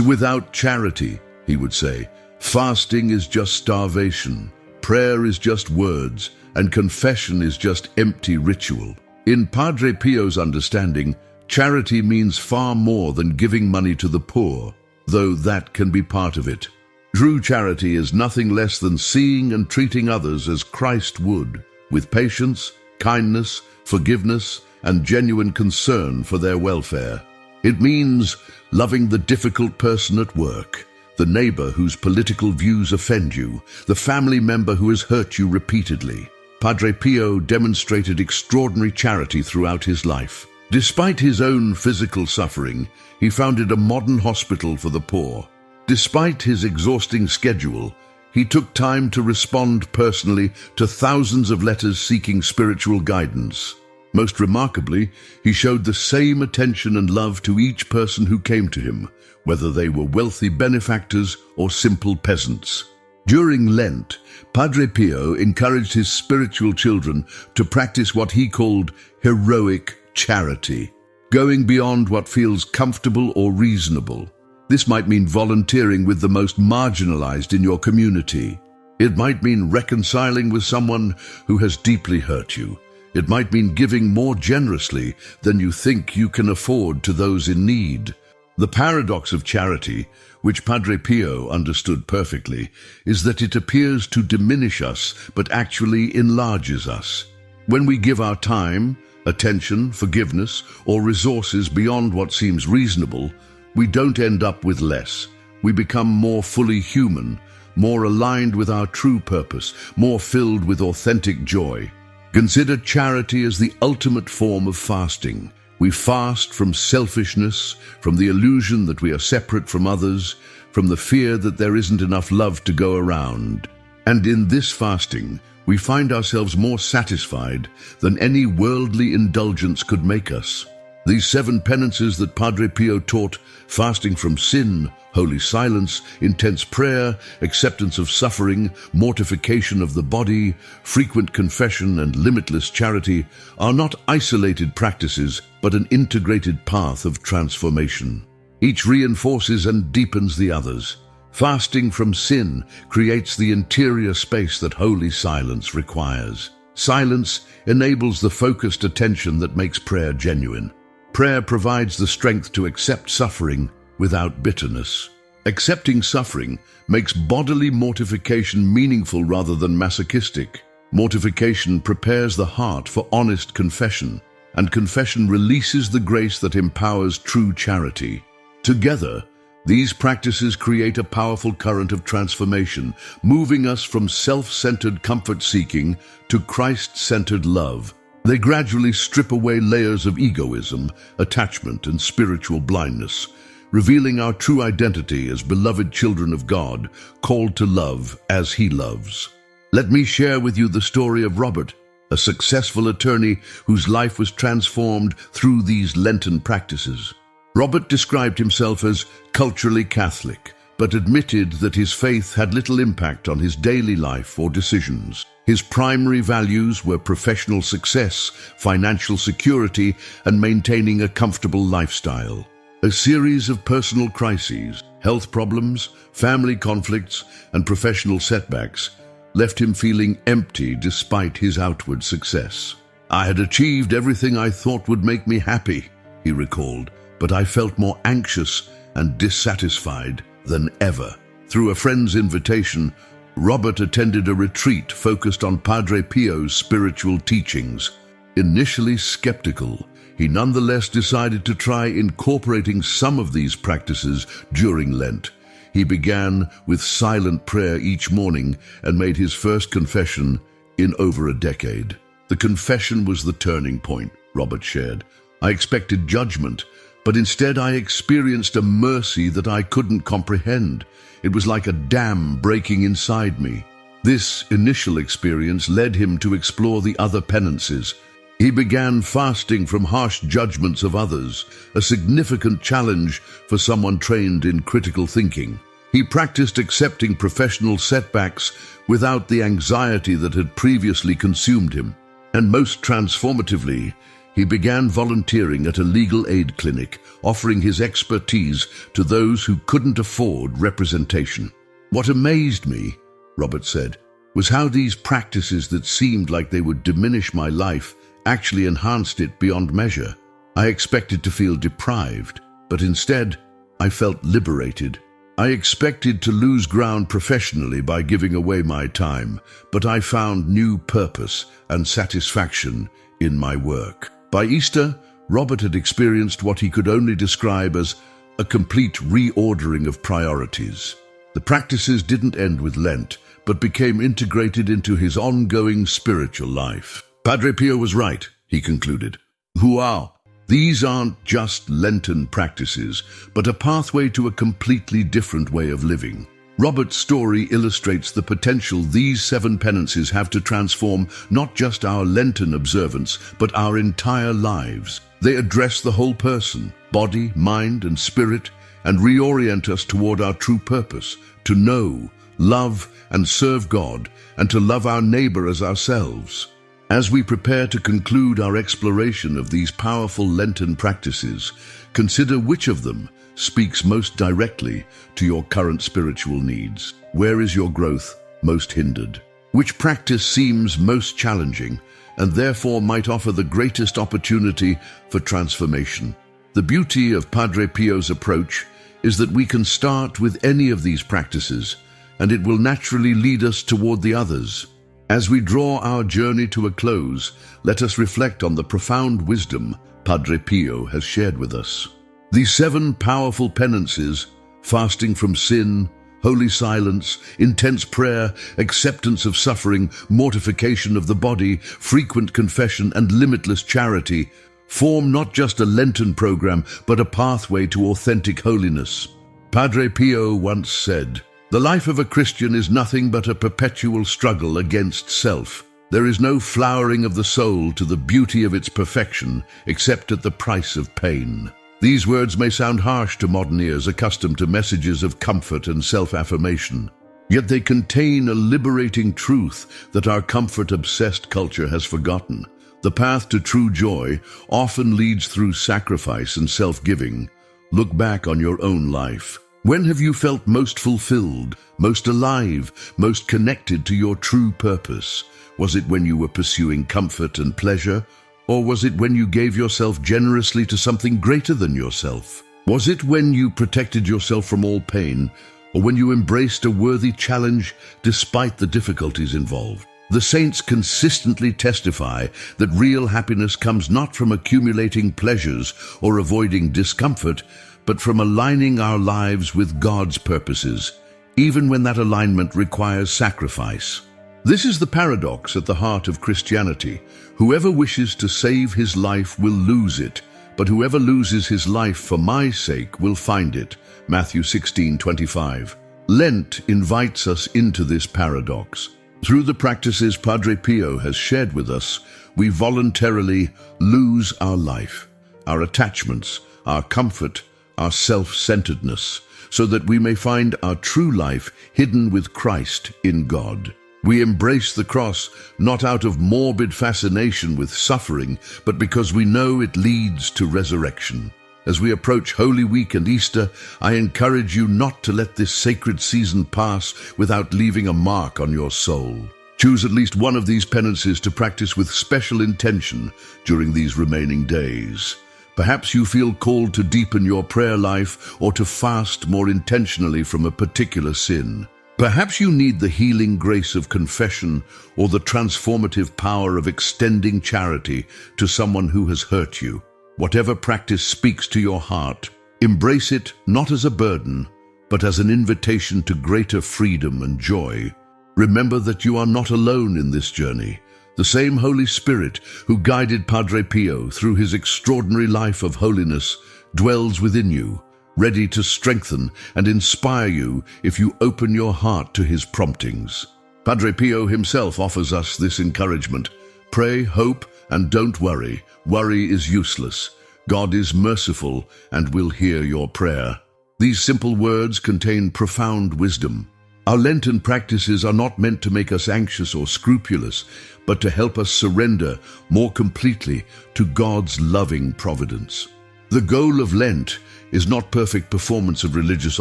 Without charity, he would say, fasting is just starvation, prayer is just words, and confession is just empty ritual. In Padre Pio's understanding, charity means far more than giving money to the poor, though that can be part of it. True charity is nothing less than seeing and treating others as Christ would, with patience, kindness, forgiveness, and genuine concern for their welfare. It means loving the difficult person at work, the neighbor whose political views offend you, the family member who has hurt you repeatedly. Padre Pio demonstrated extraordinary charity throughout his life. Despite his own physical suffering, he founded a modern hospital for the poor. Despite his exhausting schedule, he took time to respond personally to thousands of letters seeking spiritual guidance. Most remarkably, he showed the same attention and love to each person who came to him, whether they were wealthy benefactors or simple peasants. During Lent, Padre Pio encouraged his spiritual children to practice what he called heroic charity, going beyond what feels comfortable or reasonable. This might mean volunteering with the most marginalized in your community. It might mean reconciling with someone who has deeply hurt you. It might mean giving more generously than you think you can afford to those in need. The paradox of charity, which Padre Pio understood perfectly, is that it appears to diminish us but actually enlarges us. When we give our time, attention, forgiveness, or resources beyond what seems reasonable, we don't end up with less. We become more fully human, more aligned with our true purpose, more filled with authentic joy. Consider charity as the ultimate form of fasting. We fast from selfishness, from the illusion that we are separate from others, from the fear that there isn't enough love to go around. And in this fasting, we find ourselves more satisfied than any worldly indulgence could make us. These 7 penances that Padre Pio taught, fasting from sin, holy silence, intense prayer, acceptance of suffering, mortification of the body, frequent confession, and limitless charity, are not isolated practices, but an integrated path of transformation. Each reinforces and deepens the others. Fasting from sin creates the interior space that holy silence requires. Silence enables the focused attention that makes prayer genuine. Prayer provides the strength to accept suffering without bitterness. Accepting suffering makes bodily mortification meaningful rather than masochistic. Mortification prepares the heart for honest confession, and confession releases the grace that empowers true charity. Together, these practices create a powerful current of transformation, moving us from self-centered comfort-seeking to Christ-centered love. They gradually strip away layers of egoism, attachment, and spiritual blindness, revealing our true identity as beloved children of God, called to love as He loves. Let me share with you the story of Robert, a successful attorney whose life was transformed through these Lenten practices. Robert described himself as culturally Catholic, but admitted that his faith had little impact on his daily life or decisions. His primary values were professional success, financial security, and maintaining a comfortable lifestyle. A series of personal crises, health problems, family conflicts, and professional setbacks left him feeling empty despite his outward success. "I had achieved everything I thought would make me happy," he recalled, "but I felt more anxious and dissatisfied than ever." Through a friend's invitation, Robert attended a retreat focused on Padre Pio's spiritual teachings. Initially skeptical, he nonetheless decided to try incorporating some of these practices during Lent. He began with silent prayer each morning and made his first confession in over a decade. The confession was the turning point, Robert shared. I expected judgment, but instead I experienced a mercy that I couldn't comprehend. It was like a dam breaking inside me. This initial experience led him to explore the other penances. He began fasting from harsh judgments of others, a significant challenge for someone trained in critical thinking. He practiced accepting professional setbacks without the anxiety that had previously consumed him. And most transformatively, he began volunteering at a legal aid clinic, offering his expertise to those who couldn't afford representation. What amazed me, Robert said, was how these practices that seemed like they would diminish my life actually enhanced it beyond measure. I expected to feel deprived, but instead, I felt liberated. I expected to lose ground professionally by giving away my time, but I found new purpose and satisfaction in my work. By Easter, Robert had experienced what he could only describe as a complete reordering of priorities. The practices didn't end with Lent, but became integrated into his ongoing spiritual life. Padre Pio was right, he concluded. Wow! These aren't just Lenten practices, but a pathway to a completely different way of living. Robert's story illustrates the potential these 7 penances have to transform not just our Lenten observance, but our entire lives. They address the whole person, body, mind, and spirit, and reorient us toward our true purpose, to know, love, and serve God, and to love our neighbor as ourselves. As we prepare to conclude our exploration of these powerful Lenten practices, consider which of them speaks most directly to your current spiritual needs. Where is your growth most hindered? Which practice seems most challenging and therefore might offer the greatest opportunity for transformation? The beauty of Padre Pio's approach is that we can start with any of these practices, and it will naturally lead us toward the others. As we draw our journey to a close, let us reflect on the profound wisdom Padre Pio has shared with us. These 7 powerful penances, fasting from sin, holy silence, intense prayer, acceptance of suffering, mortification of the body, frequent confession, and limitless charity, form not just a Lenten program, but a pathway to authentic holiness. Padre Pio once said, "The life of a Christian is nothing but a perpetual struggle against self. There is no flowering of the soul to the beauty of its perfection except at the price of pain." These words may sound harsh to modern ears accustomed to messages of comfort and self-affirmation, yet they contain a liberating truth that our comfort-obsessed culture has forgotten. The path to true joy often leads through sacrifice and self-giving. Look back on your own life. When have you felt most fulfilled, most alive, most connected to your true purpose? Was it when you were pursuing comfort and pleasure? Or was it when you gave yourself generously to something greater than yourself? Was it when you protected yourself from all pain, or when you embraced a worthy challenge despite the difficulties involved? The saints consistently testify that real happiness comes not from accumulating pleasures or avoiding discomfort, but from aligning our lives with God's purposes, even when that alignment requires sacrifice. This is the paradox at the heart of Christianity. Whoever wishes to save his life will lose it, but whoever loses his life for my sake will find it. Matthew 16:25. Lent invites us into this paradox. Through the practices Padre Pio has shared with us, we voluntarily lose our life, our attachments, our comfort, our self-centeredness, so that we may find our true life hidden with Christ in God. We embrace the cross not out of morbid fascination with suffering, but because we know it leads to resurrection. As we approach Holy Week and Easter, I encourage you not to let this sacred season pass without leaving a mark on your soul. Choose at least one of these penances to practice with special intention during these remaining days. Perhaps you feel called to deepen your prayer life or to fast more intentionally from a particular sin. Perhaps you need the healing grace of confession or the transformative power of extending charity to someone who has hurt you. Whatever practice speaks to your heart, embrace it not as a burden, but as an invitation to greater freedom and joy. Remember that you are not alone in this journey. The same Holy Spirit who guided Padre Pio through his extraordinary life of holiness dwells within you, ready to strengthen and inspire you if you open your heart to his promptings. Padre Pio himself offers us this encouragement. Pray, hope, and don't worry. Worry is useless. God is merciful and will hear your prayer. These simple words contain profound wisdom. Our Lenten practices are not meant to make us anxious or scrupulous, but to help us surrender more completely to God's loving providence. The goal of Lent is not perfect performance of religious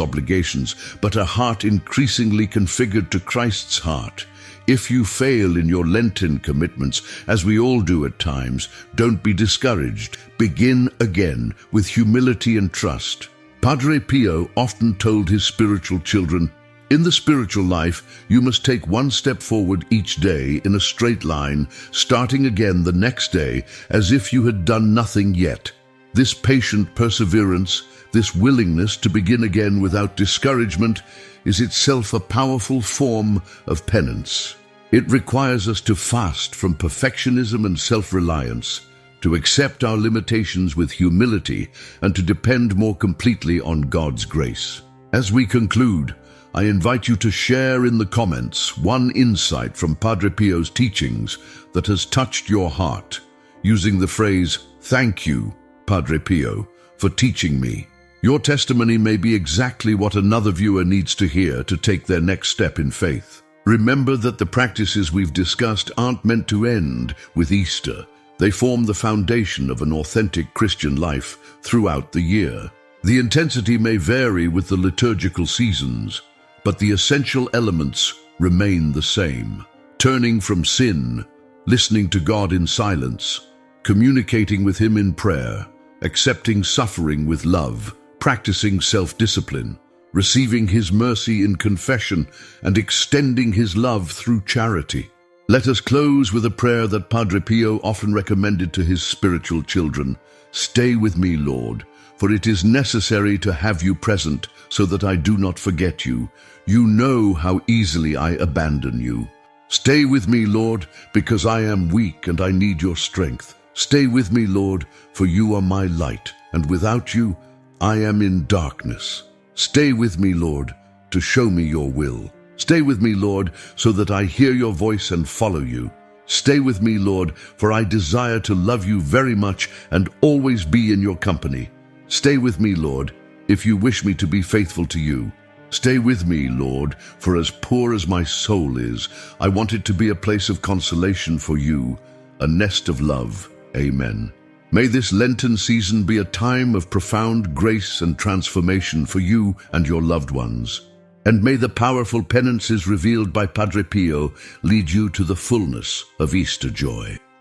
obligations, but a heart increasingly configured to Christ's heart. If you fail in your Lenten commitments, as we all do at times, don't be discouraged. Begin again with humility and trust. Padre Pio often told his spiritual children, "In the spiritual life, you must take one step forward each day in a straight line, starting again the next day as if you had done nothing yet." This patient perseverance, this willingness to begin again without discouragement, is itself a powerful form of penance. It requires us to fast from perfectionism and self-reliance, to accept our limitations with humility, and to depend more completely on God's grace. As we conclude, I invite you to share in the comments one insight from Padre Pio's teachings that has touched your heart, using the phrase, "Thank you, Padre Pio, for teaching me." Your testimony may be exactly what another viewer needs to hear to take their next step in faith. Remember that the practices we've discussed aren't meant to end with Easter. They form the foundation of an authentic Christian life throughout the year. The intensity may vary with the liturgical seasons, but the essential elements remain the same. Turning from sin, listening to God in silence, communicating with Him in prayer, accepting suffering with love, practicing self-discipline, receiving His mercy in confession, and extending His love through charity. Let us close with a prayer that Padre Pio often recommended to his spiritual children. "Stay with me, Lord, for it is necessary to have you present so that I do not forget you. You know how easily I abandon you. Stay with me, Lord, because I am weak and I need your strength. Stay with me, Lord, for you are my light, and without you, I am in darkness. Stay with me, Lord, to show me your will. Stay with me, Lord, so that I hear your voice and follow you. Stay with me, Lord, for I desire to love you very much and always be in your company. Stay with me, Lord, if you wish me to be faithful to you. Stay with me, Lord, for as poor as my soul is, I want it to be a place of consolation for you, a nest of love. Amen." May this Lenten season be a time of profound grace and transformation for you and your loved ones. And may the powerful penances revealed by Padre Pio lead you to the fullness of Easter joy.